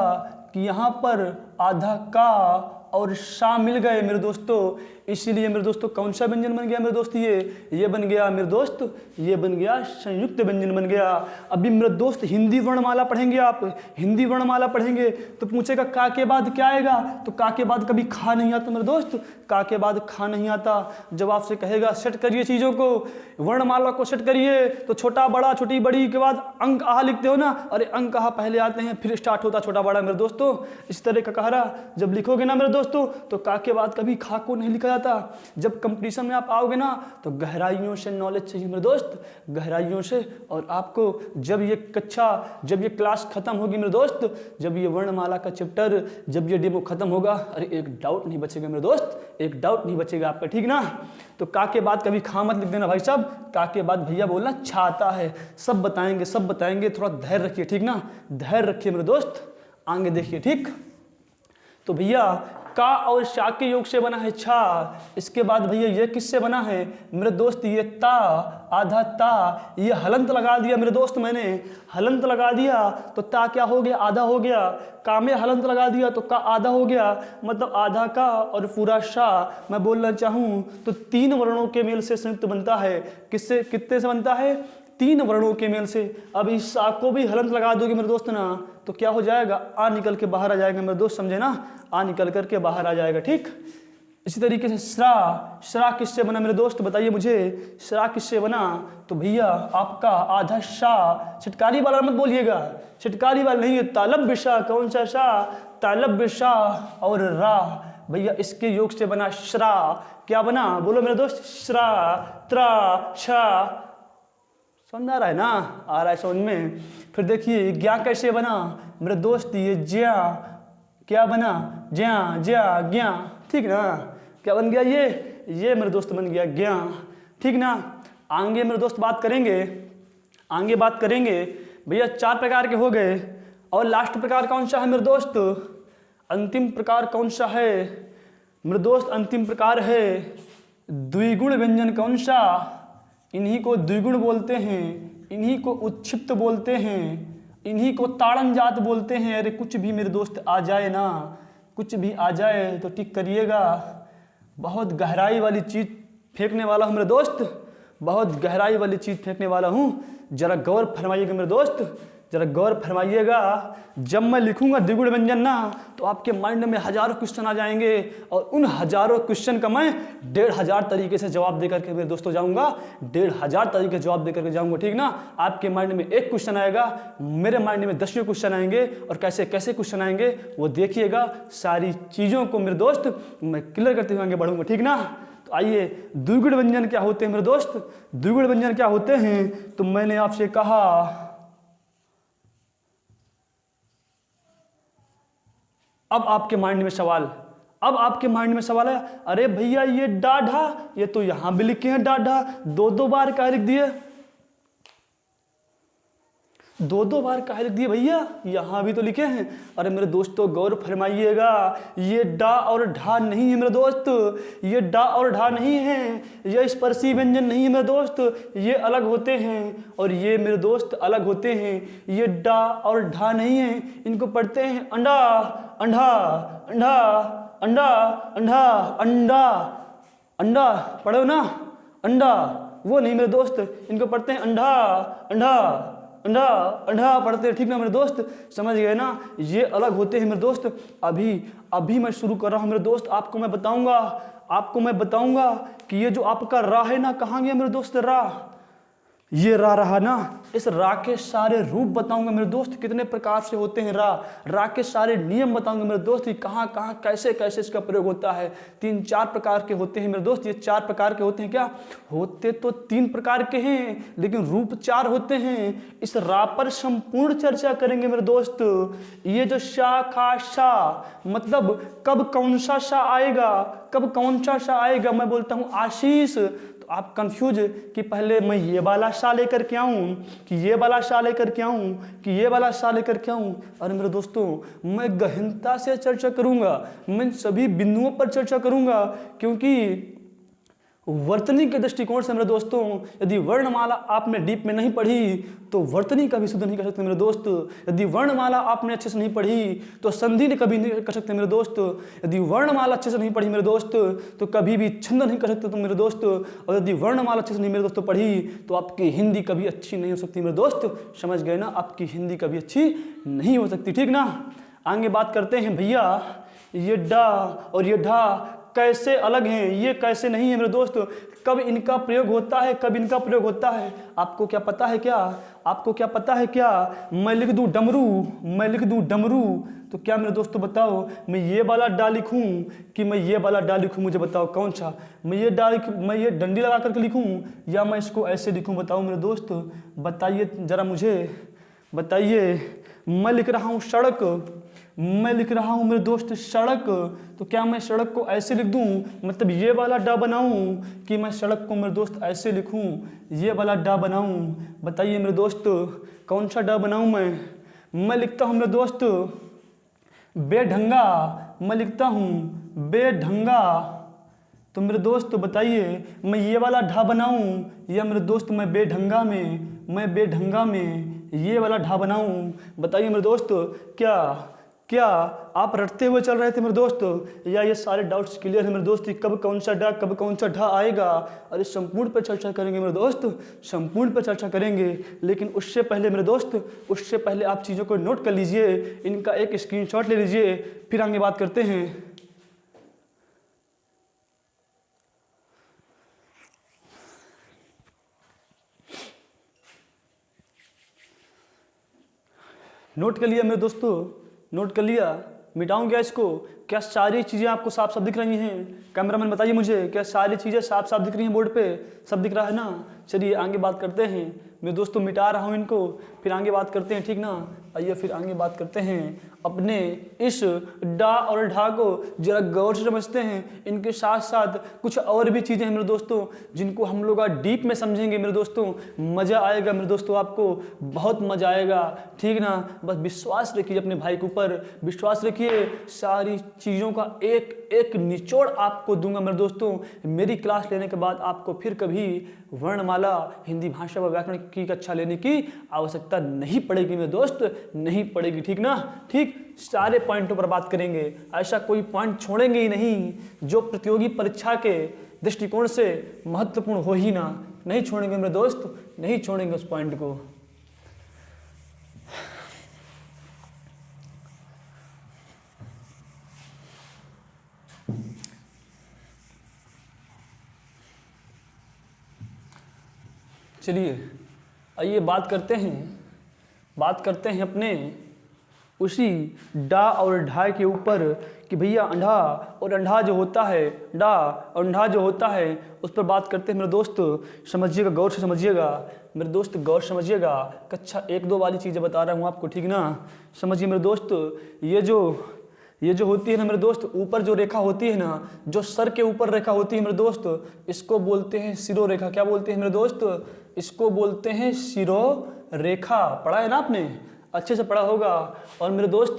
[SPEAKER 1] कि यहाँ पर आधा का और शा मिल गए मेरे दोस्तों, इसीलिए मेरे दोस्तों कौन सा व्यंजन बन गया मेरे दोस्त, ये बन गया मेरे दोस्त, ये बन गया संयुक्त व्यंजन बन गया। अभी मेरे दोस्त हिंदी वर्णमाला पढ़ेंगे, आप हिंदी वर्णमाला पढ़ेंगे तो पूछेगा का के बाद क्या आएगा, तो का के बाद कभी खा नहीं आता मेरे दोस्त, का के बाद खा नहीं आता। जब आपसे कहेगा सेट करिए चीज़ों को, वर्णमाला को सेट करिए, तो छोटा बड़ा छोटी बड़ी के बाद अंक आहा लिखते हो ना, अरे अंक आहा पहले आते हैं फिर स्टार्ट होता छोटा बड़ा मेरे दोस्तों। इस तरह का कहरा जब लिखोगे ना मेरे दोस्तों तो का के बाद कभी खा को नहीं लिखा जाता। जब कंपटीशन में आप आओगे ना तो गहराइयों से नॉलेज चाहिए मेरे दोस्त, गहराइयों से। और आपको जब ये कक्षा, जब ये क्लास खत्म होगी मेरे दोस्त, जब ये वर्णमाला का चैप्टर, जब ये डेमो खत्म होगा, अरे एक डाउट नहीं बचेगा मेरे दोस्त, एक डाउट नहीं बचेगा आपका, ठीक ना। तो का के बाद कभी खा मत लिख देना भाई साहब, का के बाद भैया बोलना छाता है। सब बताएंगे सब बताएंगे, थोड़ा धैर्य रखिए, ठीक ना, धैर्य रखिए मेरे दोस्त, आगे देखिए, ठीक। तो भैया का और शा के योग से बना है छा। इसके बाद भैया ये किससे बना है मेरे दोस्त, ये ता, आधा ता, ये हलंत लगा दिया मेरे दोस्त, मैंने हलंत लगा दिया तो ता क्या हो गया, आधा हो गया। का में हलंत लगा दिया तो का आधा हो गया, मतलब आधा का और पूरा शा। मैं बोलना चाहूँ तो 3 वर्णों के मेल से संयुक्त बनता है। किससे, कितने से बनता है, 3 वर्णों के मेल से। अब इस सा को भी हलंत लगा दोगे मेरे दोस्त ना तो क्या हो जाएगा, आ निकल के बाहर आ जाएगा मेरे दोस्त, समझे ना, आ निकल करके बाहर आ जाएगा, ठीक। इसी तरीके से श्रा, श्रा किससे बना मेरे दोस्त बताइए मुझे, श्रा किससे बना, तो भैया आपका आधा शा, छिटकारी वाला मत बोलिएगा, छिटकारी वाला नहीं है, तालब्य शा। कौन सा शा, तालब्य शा और रा, भैया इसके योग से बना श्रा। क्या बना बोलो मेरे दोस्त, श्रा, त्रा, शा। समझ आ रहा है ना, आ रहा है समझ में। फिर देखिए ज्ञा कैसे बना मेरे दोस्त, ये ज्या, क्या बना, ज्या, ज्या, ज्ञा, ठीक ना। क्या बन गया ये मेरे दोस्त बन गया ज्ञा, ठीक ना। आगे मेरे दोस्त बात करेंगे, आगे बात करेंगे भैया 4 प्रकार के हो गए। और लास्ट प्रकार कौन सा है मेरे दोस्त, अंतिम प्रकार कौन सा है मेरे दोस्त, अंतिम प्रकार है द्विगुण व्यंजन। कौन सा, इन्हीं को द्विगुण बोलते हैं, इन्हीं को उत्क्षिप्त बोलते हैं, इन्हीं को ताड़न जात बोलते हैं। अरे कुछ भी मेरे दोस्त आ जाए ना, कुछ भी आ जाए तो टिक करिएगा, बहुत गहराई वाली चीज़ फेंकने वाला हूँ मेरे दोस्त, बहुत गहराई वाली चीज़ फेंकने वाला हूँ। जरा गौर फरमाइएगा मेरे दोस्त, जरा गौर फरमाइएगा। जब मैं लिखूंगा द्विगुण व्यंजन ना तो आपके माइंड में हजारों क्वेश्चन आ जाएंगे, और उन हजारों क्वेश्चन का मैं 1500 तरीके से जवाब देकर के मेरे दोस्तों जाऊंगा, 1500 तरीके जवाब देकर के जाऊंगा, ठीक ना। आपके माइंड में एक क्वेश्चन आएगा, मेरे माइंड में 10 क्वेश्चन आएंगे, और कैसे कैसे क्वेश्चन आएंगे वो देखिएगा। सारी चीज़ों को मेरे दोस्त मैं क्लियर करते हुए आगे बढ़ूंगा, ठीक ना। तो आइए द्विगुण व्यंजन क्या होते हैं मेरे दोस्त, द्विगुण व्यंजन क्या होते हैं, तो मैंने आपसे कहा। अब आपके माइंड में सवाल, अब आपके माइंड में सवाल है, अरे भैया ये डाढ़ा, ये तो यहां भी लिखे हैं डाढ़ा, 2 बार क्या लिख दिए, 2 बार क्या लिख दिए भैया, यहां भी तो लिखे हैं। अरे मेरे दोस्तों गौर फरमाइएगा, ये डा और ढा नहीं है मेरे दोस्त, ये डा और ढा नहीं है, ये स्पर्शी व्यंजन नहीं है मेरे दोस्त, ये अलग होते हैं। और ये मेरे दोस्त अलग होते हैं, ये डा और ढा नहीं है, इनको पढ़ते हैं अंडा, अंडा, अंडा, अंडा, अंडा, अंडा, अंडा, पढ़ो ना, अंडा, वो नहीं मेरे दोस्त, इनको पढ़ते हैं अंडा, अंडा, अंडा, अंडा पढ़ते हैं, ठीक ना मेरे दोस्त, समझ गए ना। ये अलग होते हैं मेरे दोस्त। अभी मैं शुरू कर रहा हूँ मेरे दोस्त, आपको मैं बताऊंगा कि ये जो आपका रा है ना, कहाँ गया मेरे दोस्त रा, ये रा रहा ना, इस रा के सारे रूप बताऊंगा मेरे दोस्त, कितने प्रकार से होते हैं रा के सारे नियम बताऊंगा मेरे दोस्त, कि कहाँ कहाँ कैसे कैसे इसका प्रयोग होता है। 3-4 प्रकार के होते हैं मेरे दोस्त। ये 4 प्रकार के होते हैं, क्या होते तो 3 प्रकार के हैं, लेकिन रूप 4 होते हैं। इस रा पर संपूर्ण चर्चा करेंगे मेरे दोस्त। ये जो शा, खा, शा, मतलब कब कौन सा शा आएगा, कब कौन सा शा आएगा। मैं बोलता हूँ आशीष, आप कंफ्यूज कि पहले मैं ये वाला शा लेकर के आऊँ कि ये वाला शा लेकर के आऊँ कि ये वाला शा लेकर के आऊँ। अरे मेरे दोस्तों मैं गहनता से चर्चा करूँगा, मैं सभी बिंदुओं पर चर्चा करूँगा, क्योंकि वर्तनी के दृष्टिकोण से मेरे दोस्तों, यदि वर्णमाला आपने डीप में नहीं पढ़ी तो वर्तनी कभी शुद्ध नहीं कर सकते मेरे दोस्त। यदि वर्णमाला आपने अच्छे से नहीं पढ़ी तो संधि कभी नहीं कर सकते मेरे दोस्त। यदि वर्णमाला अच्छे से नहीं पढ़ी मेरे दोस्त तो कभी भी छंद नहीं कर सकते तुम मेरे दोस्त। और यदि वर्णमाला अच्छे से नहीं मेरे दोस्तों पढ़ी तो आपकी हिंदी कभी अच्छी नहीं हो सकती मेरे दोस्त। समझ गए ना, आपकी हिंदी कभी अच्छी नहीं हो सकती, ठीक ना। आगे बात करते हैं भैया, ये डा और ये ढा कैसे अलग हैं, ये कैसे नहीं है मेरे दोस्त, कब इनका प्रयोग होता है, कब इनका प्रयोग होता है। आपको क्या पता है क्या, आपको क्या पता है क्या। मैं लिख दूं डमरू, मैं लिख दूं डमरू तो क्या मेरे दोस्तों बताओ, मैं ये वाला डा लिखूं कि मैं ये वाला डा लिखूं, मुझे बताओ कौन सा। मैं ये डा मैं ये डंडी लगा करके लिखूं या मैं इसको ऐसे लिखूं, बताओ मेरे दोस्त, बताइए ज़रा मुझे, बताइए। मैं लिख रहा हूँ सड़क, मैं लिख रहा हूँ मेरे दोस्त सड़क, तो क्या मैं सड़क को ऐसे लिख दूँ, मतलब ये वाला डा बनाऊँ कि मैं सड़क को मेरे दोस्त ऐसे लिखूँ, ये वाला डा बनाऊँ। बताइए मेरे दोस्त कौन सा डा बनाऊँ मैं लिखता हूँ मेरे दोस्त बेढंगा, मैं लिखता हूँ बेढंगा। तो मेरे दोस्त बताइए मैं ये वाला ढा बनाऊँ या मेरे दोस्त मैं बेढंगा में ये वाला ढा बनाऊँ। बताइए मेरे दोस्त, क्या आप रटते हुए चल रहे थे मेरे दोस्त, या ये सारे डाउट्स क्लियर है मेरे दोस्त कि कब कौन सा डा कब कौन सा ढा आएगा। अरे संपूर्ण पर चर्चा करेंगे मेरे दोस्त, संपूर्ण पर चर्चा करेंगे। लेकिन उससे पहले मेरे दोस्त, उससे पहले आप चीज़ों को नोट कर लीजिए, इनका एक स्क्रीनशॉट ले लीजिए, फिर आगे बात करते हैं। नोट कर लिया मेरे दोस्तों, नोट कर लिया, मिटाऊं क्या इसको। क्या सारी चीज़ें आपको साफ साफ दिख रही हैं? कैमरामैन बताइए मुझे, क्या सारी चीज़ें साफ साफ दिख रही हैं बोर्ड पे? सब दिख रहा है ना। चलिए आगे बात करते हैं मेरे दोस्तों, मिटा रहा हूँ इनको, फिर आगे बात करते हैं, ठीक ना। आइए फिर आगे बात करते हैं, अपने इस डा और ढा को जरा गौर से समझते हैं। इनके साथ साथ कुछ और भी चीज़ें हैं मेरे दोस्तों जिनको हम लोग डीप में समझेंगे मेरे दोस्तों। मज़ा आएगा मेरे दोस्तों, आपको बहुत मज़ा आएगा, ठीक ना। बस विश्वास रखिए अपने भाई के ऊपर, विश्वास रखिए, सारी चीज़ों का एक एक निचोड़ आपको दूंगा मेरे दोस्तों। मेरी क्लास लेने के बाद आपको फिर कभी वर्णमाला, हिंदी भाषा व व्याकरण की कक्षा लेने की आवश्यकता नहीं पड़ेगी मेरे दोस्त, नहीं पड़ेगी, ठीक ना। ठीक, सारे पॉइंटों पर बात करेंगे, ऐसा कोई पॉइंट छोड़ेंगे ही नहीं जो प्रतियोगी परीक्षा के दृष्टिकोण से महत्वपूर्ण हो ही ना। नहीं छोड़ेंगे मेरे दोस्त, नहीं छोड़ेंगे उस पॉइंट को। चलिए आइए बात करते हैं अपने उसी डा और ढा के ऊपर कि भैया अंधा और अंधा जो होता है, डा और अंधा जो होता है, उस पर बात करते हैं मेरे दोस्त। समझिएगा, गौर से समझिएगा मेरे दोस्त, गौर समझिएगा। कक्षा 1-2 वाली चीज़ें बता रहा हूँ आपको, ठीक ना। समझिए मेरे दोस्त, ये जो होती है ना मेरे दोस्त, ऊपर जो रेखा होती है ना, जो सर के ऊपर रेखा होती है मेरे दोस्त, इसको बोलते हैं शिरोरेखा। क्या बोलते हैं मेरे दोस्त? इसको बोलते हैं शिरोरेखा। पढ़ा है ना आपने, अच्छे से पढ़ा होगा। और मेरे दोस्त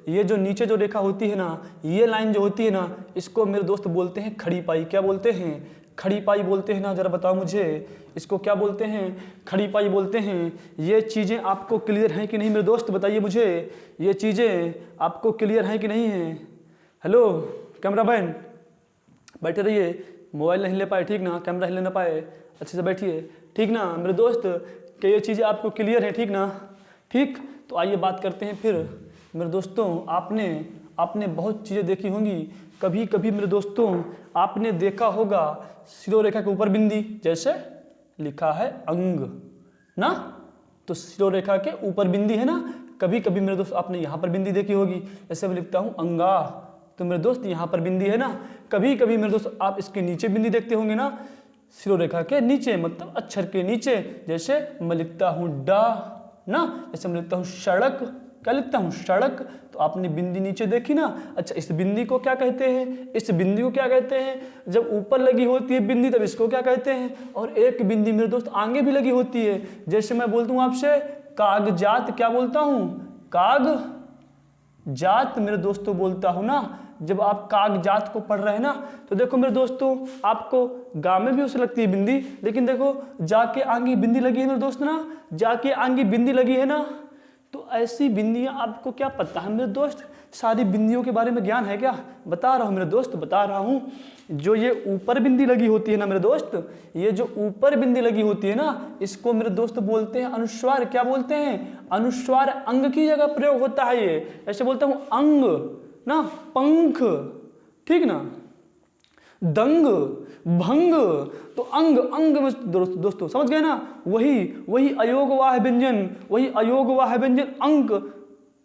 [SPEAKER 1] ये जो नीचे जो रेखा होती है ना, ये लाइन जो होती है ना, इसको मेरे दोस्त बोलते हैं खड़ी पाई। क्या बोलते हैं? खड़ी पाई बोलते हैं ना। ज़रा बताओ मुझे, इसको क्या बोलते हैं? खड़ी पाई बोलते हैं। ये चीज़ें आपको क्लियर हैं कि नहीं मेरे दोस्त? बताइए मुझे, ये चीज़ें आपको क्लियर हैं कि नहीं हैं? हेलो कैमरामैन, बैठे रहिए, मोबाइल नहीं ले पाए, ठीक ना, कैमरा हिल ना पाए, अच्छे से बैठिए, ठीक ना मेरे दोस्त। क्या ये चीज़ें आपको क्लियर है, ठीक ना? ठीक, तो आइए बात करते हैं फिर मेरे दोस्तों। आपने बहुत चीज़ें देखी होंगी। कभी कभी मेरे दोस्तों आपने देखा होगा शिरोरेखा के ऊपर बिंदी, जैसे लिखा है अंग ना, तो शिरोरेखा के ऊपर बिंदी है ना। कभी कभी मेरे दोस्त आपने यहाँ पर बिंदी देखी होगी, जैसे मैं लिखता हूँ अंगा, तो मेरे दोस्त यहाँ पर बिंदी है ना। कभी कभी मेरे दोस्त आप इसके नीचे बिंदी देखते होंगे ना, शिरोरेखा के नीचे, मतलब अक्षर के नीचे। जैसे मैं लिखता हूँ डा ना, जैसे मैं लिखता हूँ सड़क, क्या लिखता हूँ सड़क, तो आपने बिंदी नीचे देखी ना। अच्छा, इस बिंदी को क्या कहते हैं? इस बिंदी को क्या कहते हैं? जब ऊपर लगी होती है बिंदी तब इसको क्या कहते हैं? और एक बिंदी मेरे दोस्त आगे भी लगी होती है, जैसे मैं बोलता हूँ आपसे कागजात। क्या बोलता हूँ? कागजात मेरे दोस्तों बोलता हूँ ना। जब आप कागजात को पढ़ रहे हैं ना, तो देखो मेरे दोस्तों, आपको गा में भी उसे लगती है बिंदी, लेकिन देखो जाके आगे बिंदी लगी है मेरे दोस्त ना, जाके आगे बिंदी लगी है ना। तो ऐसी बिंदियां आपको क्या पता है मेरे दोस्त? सारी बिंदियों के बारे में ज्ञान है क्या? बता रहा हूँ मेरे दोस्त, बता रहा हूँ। जो ये ऊपर बिंदी लगी होती है ना मेरे दोस्त, ये जो ऊपर बिंदी लगी होती है ना, इसको मेरे दोस्त बोलते हैं अनुस्वार। क्या बोलते हैं? अनुस्वार। अंग की जगह प्रयोग होता है ये। ऐसे बोलता हूँ अंग ना, पंख, ठीक ना, दंग, भंग। तो अंग, अंग में दोस्तों समझ गए ना, वही अयोगवाह व्यंजन, वही अयोगवाह व्यंजन अंग।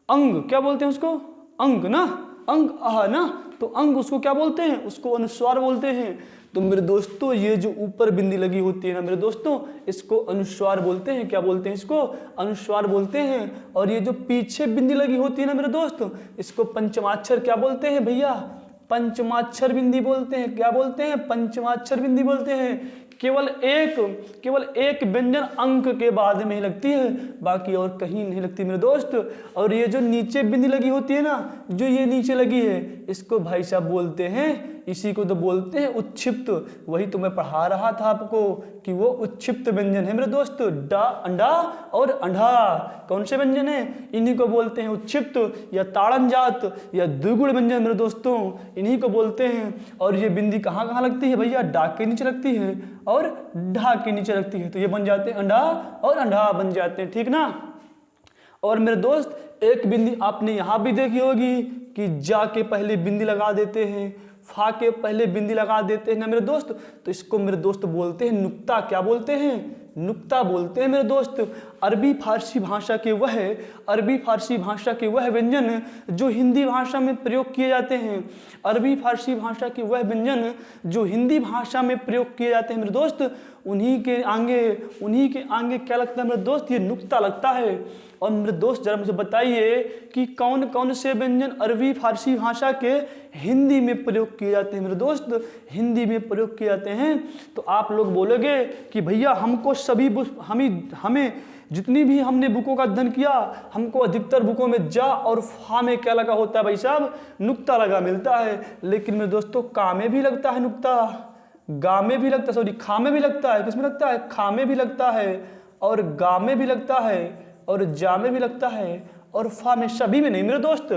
[SPEAKER 1] अंग क्या बोलते हैं उसको? अंग ना, अंग आह ना, तो अंग उसको क्या बोलते हैं? उसको अनुस्वार बोलते हैं। तो मेरे दोस्तों ये जो ऊपर बिंदी लगी होती है ना मेरे दोस्तों, इसको अनुस्वार बोलते हैं। क्या बोलते हैं इसको? अनुस्वार बोलते हैं। और ये जो पीछे बिंदी लगी होती है ना मेरे दोस्तों, इसको पंचमाक्षर क्या बोलते हैं भैया? पंचमाक्षर बिंदी बोलते हैं। क्या बोलते हैं? पंचमाक्षर बिंदी बोलते हैं। केवल एक व्यंजन अंक के बाद में ही लगती है, बाकी और कहीं नहीं लगती मेरे दोस्त। और ये जो नीचे बिंदी लगी होती है ना, जो ये नीचे लगी है, इसको भाई साहब बोलते हैं, इसी को तो बोलते हैं उच्छिप्त। वही तो मैं पढ़ा रहा था आपको कि वो उच्छिप्त व्यंजन है मेरे दोस्त। डा, अंडा और अंडा कौन से व्यंजन है? इन्हीं को बोलते हैं उच्छिप्त या ताड़नजात या द्विगुण व्यंजन मेरे दोस्तों, इन्हीं को बोलते हैं। और ये बिंदी कहाँ कहाँ लगती है भैया? डा के नीचे लगती है और ढा के नीचे लगती है, तो ये बन जाते हैं अंडा और अंडा बन जाते हैं, ठीक ना। और मेरे दोस्त एक बिंदी आपने यहाँ भी देखी होगी कि जा के पहले बिंदी लगा देते हैं, फा के पहले बिंदी लगा देते हैं ना मेरे दोस्त। तो इसको मेरे दोस्त बोलते हैं नुक्ता। क्या बोलते हैं? नुक्ता बोलते हैं मेरे दोस्त। अरबी फारसी भाषा के वह व्यंजन जो हिंदी भाषा में प्रयोग किए जाते हैं, अरबी फारसी भाषा के वह व्यंजन जो हिंदी भाषा में प्रयोग किए जाते हैं मेरे दोस्त, उन्हीं के आगे क्या लगता है मेरे दोस्त? ये नुक्ता लगता है। और मेरे दोस्त जरा मुझे बताइए कि कौन कौन से व्यंजन अरबी फारसी भाषा के हिंदी में प्रयोग किए जाते हैं मेरे दोस्त? हिंदी में प्रयोग किए जाते हैं। तो आप लोग बोलोगे कि भैया हमको हमें जितनी भी हमने बुकों का अध्ययन किया, हमको अधिकतर बुकों में जा और फा में क्या लगा होता है भाई साहब? नुक्ता लगा मिलता है। लेकिन मेरे दोस्तों का में भी लगता है नुक्ता, गा में भी लगता है, सॉरी खा में भी लगता है। किसमें लगता है? खा में भी लगता है, और गा में भी लगता है, और जा में भी लगता है, और फा में। सभी में नहीं मेरे दोस्त,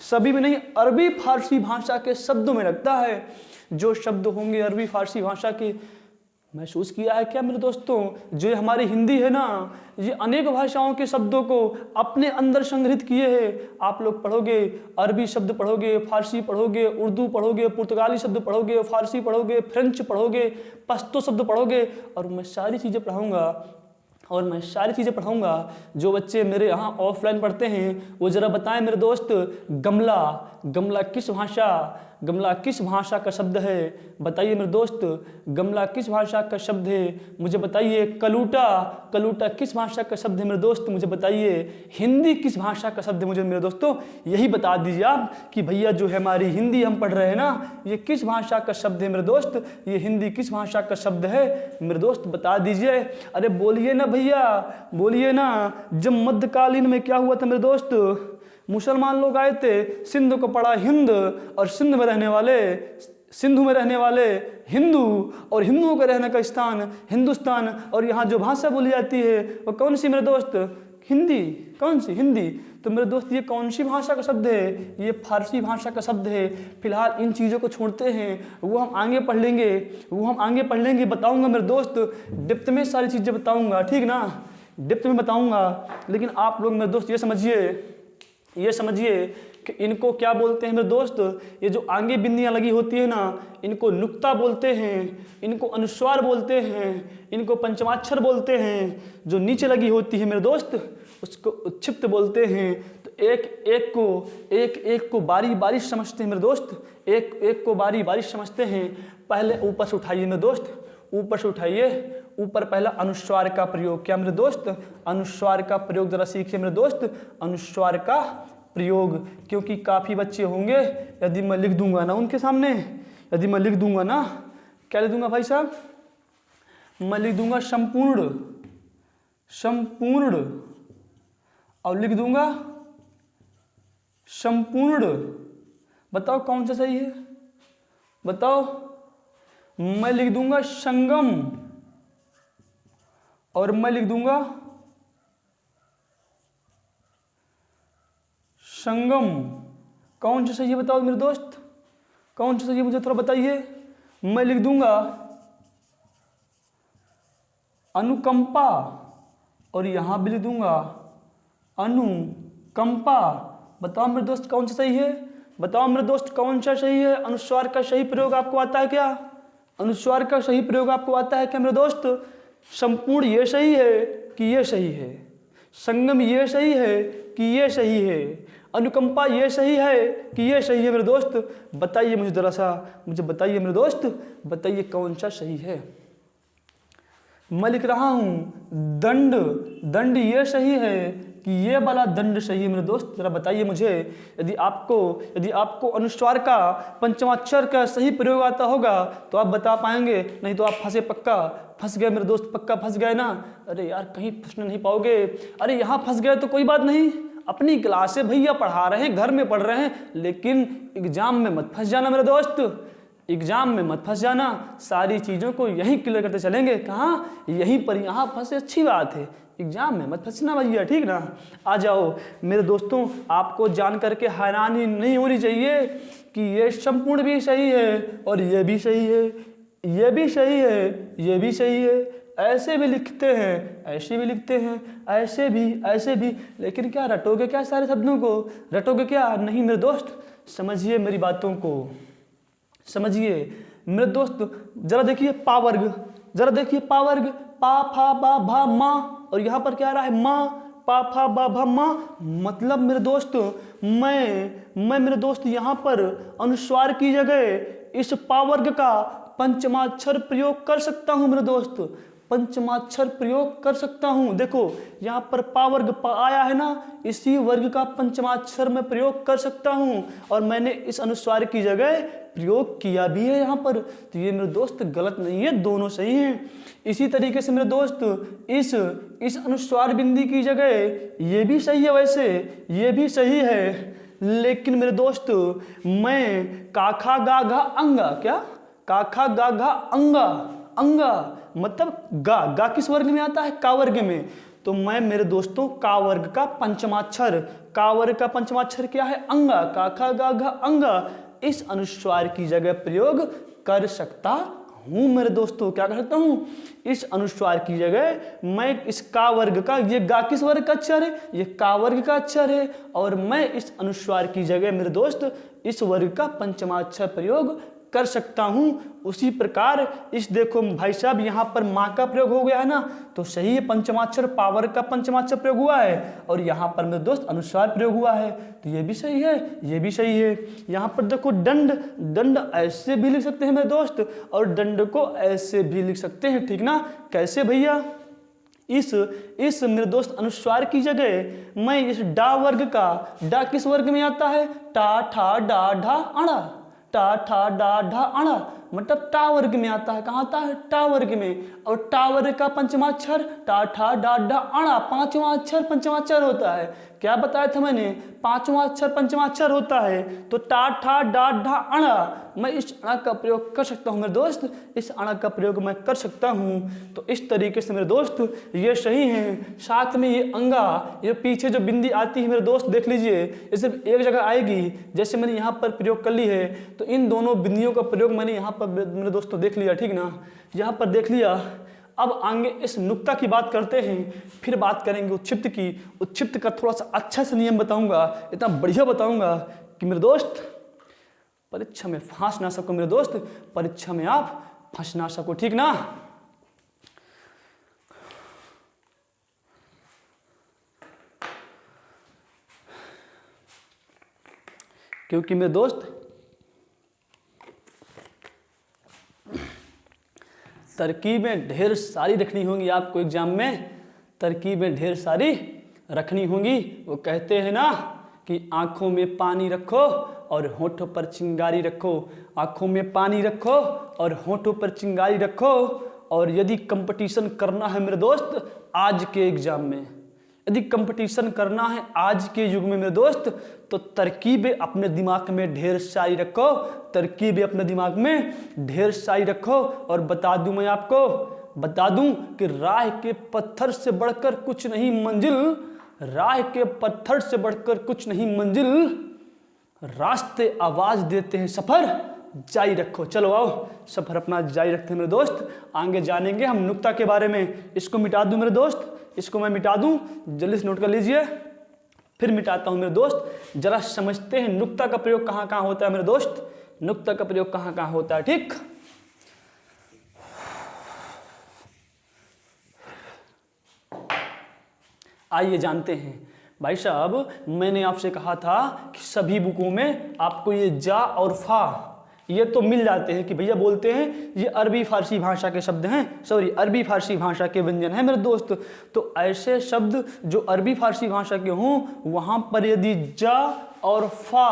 [SPEAKER 1] सभी में नहीं, अरबी फारसी भाषा के शब्दों में लगता है। जो शब्द होंगे अरबी फारसी भाषा के, महसूस किया है क्या मेरे दोस्तों? जो हमारी हिंदी है ना, ये अनेक भाषाओं के शब्दों को अपने अंदर संग्रहित किए हैं। आप लोग पढ़ोगे, अरबी शब्द पढ़ोगे, फारसी पढ़ोगे, उर्दू पढ़ोगे, पुर्तगाली शब्द पढ़ोगे, फारसी पढ़ोगे, फ्रेंच पढ़ोगे, पश्तो शब्द पढ़ोगे, और मैं सारी चीज़ें पढ़ाऊंगा। जो बच्चे मेरे यहाँ ऑफलाइन पढ़ते हैं वो ज़रा बताएं मेरे दोस्त, गमला किस भाषा का शब्द है? बताइए मेरे दोस्त, गमला किस भाषा का शब्द है? मुझे बताइए। कलूटा किस भाषा का शब्द है मेरे दोस्त? मुझे बताइए। हिंदी किस भाषा का शब्द है? मुझे मेरे दोस्तों यही बता दीजिए आप कि भैया जो है हमारी हिंदी हम पढ़ रहे हैं ना, ये किस भाषा का शब्द है मेरे दोस्त? ये हिंदी किस भाषा का शब्द है मेरे दोस्त? बता दीजिए। अरे बोलिए ना भैया, बोलिए ना। जब मध्यकालीन में क्या हुआ था मेरे दोस्त? मुसलमान लोग आए थे, सिंध को पड़ा हिंद, और सिंधु में रहने वाले हिंदू, और हिंदुओं के रहने का स्थान हिंदुस्तान। और यहाँ जो भाषा बोली जाती है वो कौन सी मेरे दोस्त? हिंदी। कौन सी? हिंदी। तो मेरे दोस्त ये कौन सी भाषा का शब्द है? ये फारसी भाषा का शब्द है। फिलहाल इन चीज़ों को छोड़ते हैं, वो हम आगे पढ़ लेंगे। बताऊंगा मेरे दोस्त, डेप्थ में सारी चीज़ें बताऊंगा, ठीक ना, डेप्थ में बताऊंगा। लेकिन आप लोग मेरे दोस्त ये समझिए कि इनको क्या बोलते हैं मेरे दोस्त? ये जो आगे बिंदियाँ लगी होती है ना, इनको नुक्ता बोलते हैं, इनको अनुस्वार बोलते हैं, इनको पंचमाक्षर बोलते हैं। जो नीचे लगी होती है मेरे दोस्त, उसको उच्छिप्त बोलते हैं। तो एक को बारी बारी समझते हैं मेरे दोस्त, एक को बारी बारी समझते हैं। पहले ऊपर से उठाइए मेरे दोस्त, ऊपर पहला अनुस्वार का प्रयोग। क्या मेरे दोस्त? अनुस्वार का प्रयोग जरा सीखिए मेरे दोस्त, अनुस्वार का प्रयोग। क्योंकि काफ़ी बच्चे होंगे, यदि मैं लिख दूंगा ना उनके सामने, क्या लिख दूंगा भाई साहब? मैं लिख दूंगा संपूर्ण, और लिख दूंगा संपूर्ण। बताओ कौन सा सही है, बताओ। मैं लिख दूंगा संगम और मैं लिख दूंगा संगम। कौन सा सही है बताओ मेरे दोस्त, कौन सा सही है मुझे थोड़ा बताइए। मैं लिख दूंगा अनुकंपा और यहां भी लिख दूंगा अनुकंपा। बताओ मेरे दोस्त कौन सा सही है, बताओ मेरे दोस्त कौन सा सही है। अनुस्वार का सही प्रयोग आपको आता है क्या, अनुस्वार का सही प्रयोग आपको आता है क्या मेरे दोस्त। संपूर्ण ये सही है कि ये सही है, संगम ये सही है कि ये सही है, अनुकंपा ये सही है कि ये सही है मेरे दोस्त। बताइए मुझे जरा सा, मुझे बताइए मेरे दोस्त, बताइए कौन सा सही है। मैं लिख रहा हूं दंड, दंड ये सही है कि ये वाला दंड सही है मेरे दोस्त। जरा बताइए मुझे, यदि आपको अनुस्वार का पंचमाक्षर का सही प्रयोग आता होगा तो आप बता पाएंगे, नहीं तो आप फंसे, पक्का फंस गए मेरे दोस्त, पक्का फंस गए ना। अरे यार कहीं फंसने नहीं पाओगे, अरे यहाँ फंस गए तो कोई बात नहीं, अपनी क्लास से भैया पढ़ा रहे हैं, घर में पढ़ रहे हैं, लेकिन एग्जाम में मत फंस जाना मेरे दोस्त, एग्जाम में मत फंस जाना। सारी चीज़ों को यहीं क्लियर करते चलेंगे, कहाँ यहीं पर, यहाँ फंसे अच्छी बात है, एग्जाम में मत फंसना भैया, ठीक ना। आ जाओ मेरे दोस्तों, आपको जान करके हैरानी नहीं होनी चाहिए कि ये संपूर्ण भी सही है और ये भी सही है, ये भी सही है, ये भी सही है, ऐसे भी लिखते हैं, ऐसे भी लिखते हैं, ऐसे भी, लेकिन क्या रटोगे क्या सारे शब्दों को, रटोगे क्या नहीं मेरे दोस्त। समझिए मेरी बातों को, समझिए मेरे दोस्त। जरा देखिए पावर्ग, जरा देखिए पावर्ग, पा फा बा भा मा, और यहाँ पर क्या आ रहा है माँ, पा फा बा भा मा। मतलब मेरे दोस्त मैं मेरे दोस्त यहाँ पर अनुस्वार की जगह इस पावर्ग का पंचमाक्षर प्रयोग कर सकता हूँ मेरे दोस्त, पंचमाक्षर प्रयोग कर सकता हूँ। देखो यहाँ पर पावर्ग आया है ना, इसी वर्ग का पंचमाक्षर में प्रयोग कर सकता हूँ, और मैंने इस अनुस्वार की जगह प्रयोग किया भी है यहाँ पर। तो ये मेरे दोस्त गलत नहीं है, दोनों सही हैं। इसी तरीके से मेरे दोस्त इस अनुस्वार बिंदी की जगह ये भी सही है, वैसे ये भी सही है, लेकिन मेरे दोस्त मैं काखा गा घा अंगा, क्या काखा गा घा अंगा, अंगा मतलब गा किस वर्ग में आता है, का वर्ग में। तो मैं मेरे दोस्तों का वर्ग का पंचमाक्षर, का वर्ग का पंचमाक्षर क्या है अंगा, काखा गा घा अंगा, इस अनुस्वार की जगह प्रयोग कर सकता हूं मेरे दोस्तों। क्या कर सकता हूं, इस अनुस्वार की जगह मैं इस का वर्ग का, ये गा किस वर्ग का अक्षर है, ये का वर्ग का अक्षर है, और मैं इस अनुस्वार की जगह मेरे दोस्त इस वर्ग का पंचमाक्षर प्रयोग कर सकता हूं। उसी प्रकार इस देखो भाई साहब, यहाँ पर माँ का प्रयोग हो गया है ना, तो सही है, पंचमाक्षर पावर का पंचमाक्षर प्रयोग हुआ है, और यहाँ पर मेरे दोस्त अनुस्वार प्रयोग हुआ है, तो ये भी सही है, ये भी सही है। यहाँ पर देखो दंड, दंड ऐसे भी लिख सकते हैं मेरे दोस्त, और दंड को ऐसे भी लिख सकते हैं, ठीक ना। कैसे भैया, इस मेरे दोस्त अनुस्वार की जगह मैं इस डा वर्ग का, डा किस वर्ग में आता है, टा ठा डा ढा अणा, टा ठा डा ढा अणा, मतलब टा वर्ग में आता है, कहाँ आता है, टा वर्ग में। और टा वर्ग का पंचमाक्षर टा ठा डा ढा अणा, पांचवा अक्षर पंचमाक्षर होता है। क्या बताया था मैंने, पांचवा अक्षर पंचमाक्षर होता है। तो टा ठा डा ढा अणा, मैं इस अणा का प्रयोग कर सकता हूँ मेरे दोस्त, इस अणा का प्रयोग मैं कर सकता हूँ। तो इस तरीके से मेरे दोस्त ये सही है। साथ में ये अंगा, ये पीछे जो बिंदी आती है मेरे दोस्त देख लीजिए, ये सिर्फ एक जगह आएगी, जैसे मैंने यहाँ पर प्रयोग कर ली है, तो इन दोनों बिंदियों का प्रयोग मैंने यहाँ पर मेरे दोस्तों देख लिया, ठीक ना, यहाँ पर देख लिया। अब आगे इस नुक्ता की बात करते हैं, फिर बात करेंगे उत्क्षिप्त की। उत्क्षिप्त का थोड़ा सा अच्छा सा नियम बताऊंगा, इतना बढ़िया बताऊंगा कि मेरे दोस्त परीक्षा में फंस ना सको, मेरे दोस्त परीक्षा में आप फंस ना सको, ठीक ना। क्योंकि मेरे दोस्त तरकीबें ढेर सारी रखनी होंगी आपको एग्जाम में, तरकीबें ढेर सारी रखनी होंगी। वो कहते हैं ना कि आंखों में पानी रखो और होठों पर चिंगारी रखो, आंखों में पानी रखो और होठों पर चिंगारी रखो। और यदि कंपटीशन करना है मेरे दोस्त आज के एग्जाम में, यदि कंपटीशन करना है आज के युग में मेरे दोस्त, तो तरकीबें अपने दिमाग में ढेर सारी रखो, तरकीबें अपने दिमाग में ढेर सारी रखो। और बता दूं, मैं आपको बता दूं कि राह के पत्थर से बढ़कर कुछ नहीं मंजिल, राह के पत्थर से बढ़कर कुछ नहीं मंजिल, रास्ते आवाज देते हैं सफर जारी रखो। चलो आओ सफर अपना जारी रखते हैं मेरे दोस्त, आगे जानेंगे हम नुक्ता के बारे में। इसको मिटा दूं मेरे दोस्त, इसको मैं मिटा दूं, जल्दी से नोट कर लीजिए, फिर मिटाता हूं मेरे दोस्त। जरा समझते हैं नुक्ता का प्रयोग कहां कहां होता है मेरे दोस्त, नुक्ता का प्रयोग कहां कहां होता है। ठीक, आइए जानते हैं। भाई साहब, मैंने आपसे कहा था कि सभी बुकों में आपको ये जा और फा ये तो मिल जाते हैं कि भैया बोलते हैं ये अरबी फारसी भाषा के शब्द हैं, सॉरी अरबी फारसी भाषा के व्यंजन हैं मेरे दोस्त। तो ऐसे शब्द जो अरबी फारसी भाषा के हों, वहां पर यदि जा और फा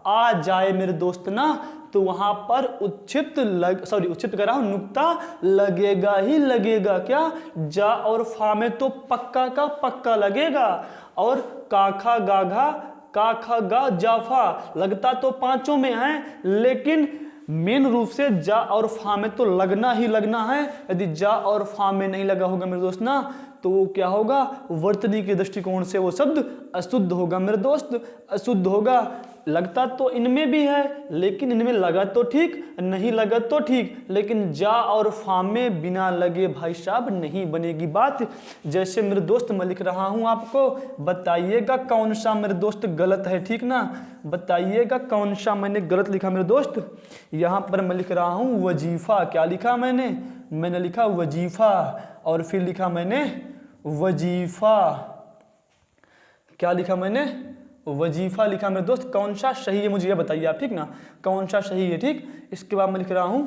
[SPEAKER 1] आ जाए मेरे दोस्त ना, तो वहां पर उच्छिप्त कर रहा हूं, नुक्ता लगेगा ही लगेगा। क्या? जा और फा में तो पक्का का पक्का लगेगा। और काखा गाघा काखा गा जाफा लगता तो पांचों में है, लेकिन मेन रूप से जा और फा में तो लगना ही लगना है। यदि जा और फा में नहीं लगा होगा मेरे दोस्त ना, तो वो क्या होगा, वर्तनी के दृष्टिकोण से वो शब्द अशुद्ध होगा मेरे दोस्त, अशुद्ध होगा। लगता तो इनमें भी है, लेकिन इनमें लगा तो ठीक, नहीं लगा तो ठीक, लेकिन जा और फा में बिना लगे भाई साहब नहीं बनेगी बात। जैसे मेरे दोस्त मैं लिख रहा हूं आपको, बताइएगा कौन सा मेरे दोस्त गलत है, ठीक ना, बताइएगा कौन सा मैंने गलत लिखा मेरे दोस्त। यहां पर मैं लिख रहा हूं वजीफा, क्या लिखा मैंने लिखा वजीफा, और फिर लिखा मैंने वजीफा, क्या लिखा मैंने, वजीफा लिखा मेरे दोस्त। कौन सा सही है मुझे ये बताइए आप, ठीक ना, कौन सा सही है। ठीक, इसके बाद मैं लिख रहा हूं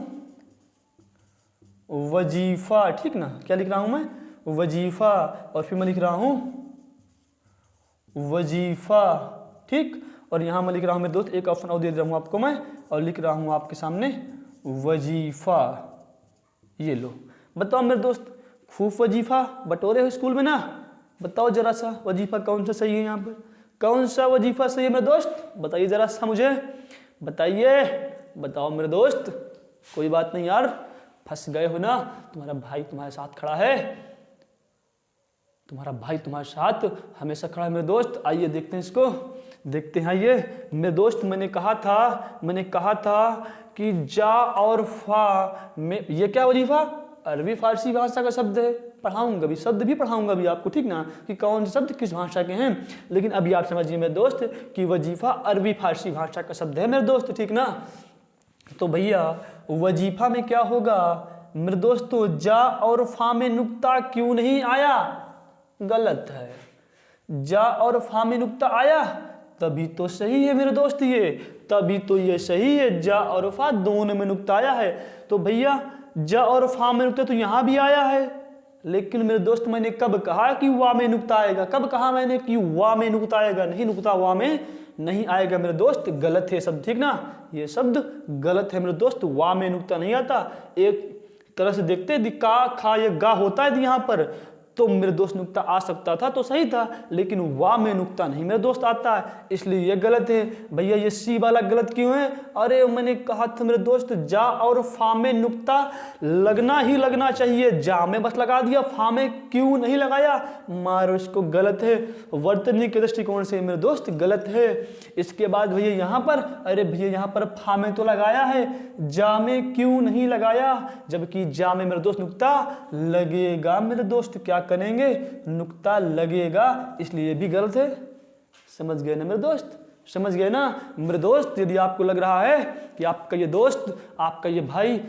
[SPEAKER 1] वजीफा, ठीक ना, क्या लिख रहा हूं मैं, वजीफा, और फिर मैं लिख रहा हूं वजीफा, ठीक। और यहां मैं लिख रहा हूं मेरे दोस्त, एक ऑप्शन और दे रहा हूं आपको मैं, और लिख रहा हूं आपके सामने वजीफा। ये लो, बताओ मेरे दोस्त, खूब वजीफा बटोरे हो स्कूल में ना, बताओ जरा सा वजीफा कौन सा सही है, यहाँ पर कौन सा वजीफा सही है मेरे दोस्त, बताइए जरा सा मुझे, बताइए, बताओ मेरे दोस्त। कोई बात नहीं यार, फंस गए हो ना, तुम्हारा भाई तुम्हारे साथ खड़ा है, तुम्हारा भाई तुम्हारे साथ हमेशा खड़ा है मेरे दोस्त। आइए देखते हैं इसको, देखते हैं। आइए मेरे दोस्त, मैंने कहा था कि जा और फा में, ये क्या वजीफा, अरबी फारसी भाषा का शब्द है, पढ़ाऊंगा भी, शब्द भी पढ़ाऊंगा भी आपको, ठीक ना, कि कौन से शब्द किस भाषा के हैं। लेकिन अभी आप समझिए मेरे दोस्त कि वजीफा अरबी फारसी भाषा का शब्द है मेरे दोस्त, ठीक ना। तो भैया वजीफा में क्या होगा मेरे दोस्तों, जा और फा में नुक्ता क्यों नहीं आया, गलत है। जा और फा में नुक्ता आया तभी तो सही है मेरे दोस्त, ये तभी तो ये सही है, जा और फा दोनों में नुक्ता आया है। तो भैया जा और फा में नुक्ता तो यहां भी आया है, लेकिन मेरे दोस्त मैंने कब कहा कि वा में नुक्ता आएगा, कब कहा मैंने कि वा में नुक्ता आएगा, नहीं, नुक्ता वा में नहीं आएगा मेरे दोस्त, गलत है शब्द, ठीक ना, ये शब्द गलत है मेरे दोस्त, वा में नुक्ता नहीं आता। एक तरह से देखते का खा या गा होता है यहाँ पर, तो मेरे दोस्त नुक्ता आ सकता था तो सही था, लेकिन वा में नुक्ता नहीं मेरे दोस्त आता है, इसलिए ये गलत है। भैया ये सी वाला गलत क्यों है, अरे मैंने कहा था मेरे दोस्त जा और फा में नुक्ता लगना ही लगना चाहिए, जा में बस लगा दिया, फा में क्यों नहीं लगाया, मारो इसको, गलत है, वर्तनी के दृष्टिकोण से मेरे दोस्त गलत है। इसके बाद भैया यहाँ पर, अरे भैया यहाँ पर फा में तो लगाया है, जा में क्यों नहीं लगाया, जबकि जा में मेरे दोस्त नुक्ता लगेगा मेरे दोस्त, क्या करेंगे, नुक्ता लगेगा, इसलिए भी गलत है। समझ गए ना मेरे दोस्त, समझ गए ना मेरे दोस्त। यदि आपको लग रहा है कि आपका ये दोस्त, आपका ये भाई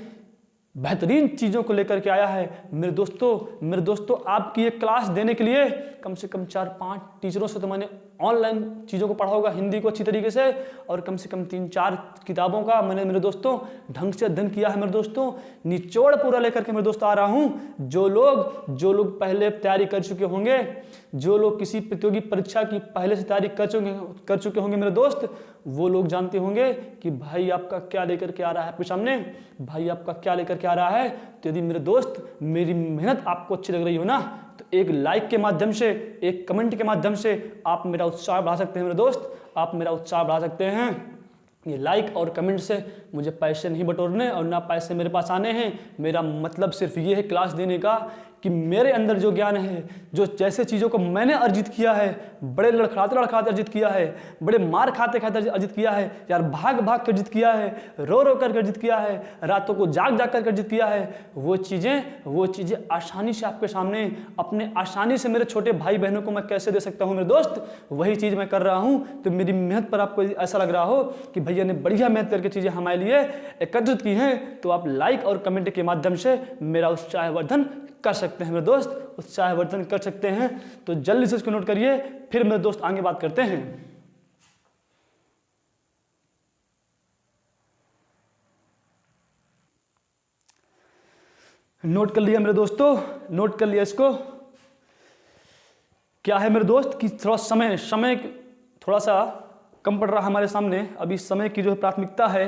[SPEAKER 1] बेहतरीन चीज़ों को लेकर के आया है, मेरे दोस्तों आपकी ये क्लास देने के लिए कम से कम 4-5 टीचरों से तो मैंने ऑनलाइन चीज़ों को पढ़ा होगा, हिंदी को अच्छी तरीके से, और कम से कम 3-4 किताबों का मैंने मेरे दोस्तों ढंग से अध्ययन किया है मेरे दोस्तों, निचोड़ पूरा लेकर के मेरे दोस्त आ रहा हूँ। जो लोग पहले तैयारी कर चुके होंगे, जो लोग किसी प्रतियोगी परीक्षा की पहले से तैयारी कर चुके होंगे मेरे दोस्त, वो लोग जानते होंगे कि भाई आपका क्या लेकर के आ रहा है आपके सामने, भाई आपका क्या लेकर के आ रहा है। तो यदि मेरे दोस्त मेरी मेहनत आपको अच्छी लग रही हो ना, तो एक लाइक के माध्यम से, एक कमेंट के माध्यम से आप मेरा उत्साह बढ़ा सकते हैं मेरे दोस्त, आप मेरा उत्साह बढ़ा सकते हैं। ये लाइक और कमेंट से मुझे पैसे नहीं बटोरने और ना पैसे मेरे पास आने हैं। मेरा मतलब सिर्फ ये है क्लास देने का कि मेरे अंदर जो ज्ञान है, जो जैसे चीज़ों को मैंने अर्जित किया है, बड़े लड़खड़ाते लड़खड़ाते अर्जित किया है, बड़े मार खाते खाते अर्जित किया है, यार भाग भाग कर अर्जित किया है, रो रो कर अर्जित किया है, रातों को जाग जाग कर अर्जित किया है, वो चीज़ें आसानी से आपके सामने, अपने आसानी से मेरे छोटे भाई बहनों को मैं कैसे दे सकता हूँ मेरे दोस्त, वही चीज़ मैं कर रहा हूँ। तो मेरी मेहनत पर आपको ऐसा लग रहा हो कि भैया ने बढ़िया मेहनत करके चीज़ें हमारे लिए एकत्रित की हैं, तो आप लाइक और कमेंट के माध्यम से मेरा उत्साहवर्धन कर सकते हैं मेरे दोस्त, उत्साहवर्धन कर सकते हैं। तो जल्दी से इसको नोट करिए, फिर मेरे दोस्त आगे बात करते हैं। नोट कर लिया मेरे दोस्तों, नोट कर लिया इसको। क्या है मेरे दोस्त कि थोड़ा समय थोड़ा सा कम पड़ रहा है हमारे सामने, अभी समय की जो है प्राथमिकता है।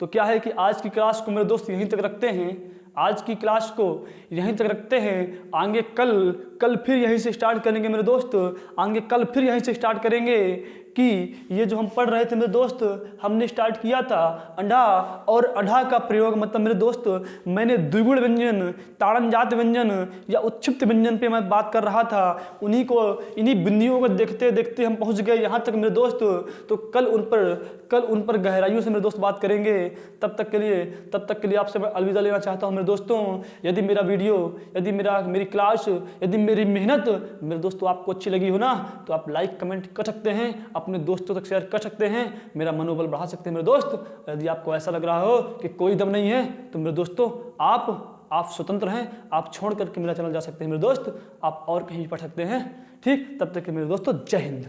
[SPEAKER 1] तो क्या है कि आज की क्लास को मेरे दोस्त यहीं तक रखते हैं, आज की क्लास को यहीं तक रखते हैं। आगे कल फिर यहीं से स्टार्ट करेंगे मेरे दोस्त, आगे कल फिर यहीं से स्टार्ट करेंगे कि ये जो हम पढ़ रहे थे मेरे दोस्त, हमने स्टार्ट किया था अंडा और अढ़ा का प्रयोग, मतलब मेरे दोस्त मैंने द्विगुण व्यंजन, ताड़नजात व्यंजन या उत्क्षिप्त व्यंजन पे मैं बात कर रहा था। इन्हीं बिंदियों को देखते देखते हम पहुंच गए यहाँ तक मेरे दोस्त। तो कल उन पर गहराइयों से मेरे दोस्त बात करेंगे। तब तक के लिए आपसे मैं अलविदा लेना चाहता हूँ मेरे दोस्तों। यदि मेरा वीडियो, यदि मेरी क्लास, यदि मेरी मेहनत मेरे दोस्तों आपको अच्छी लगी हो ना, तो आप लाइक कमेंट कर सकते हैं, अपने दोस्तों तक शेयर कर सकते हैं, मेरा मनोबल बढ़ा सकते हैं मेरे दोस्त। यदि आपको ऐसा लग रहा हो कि कोई दम नहीं है, तो मेरे दोस्तों आप स्वतंत्र हैं, आप छोड़ करके मेरा चैनल जा सकते हैं मेरे दोस्त, आप और कहीं पढ़ सकते हैं। ठीक, तब तक के मेरे दोस्तों जय हिंद।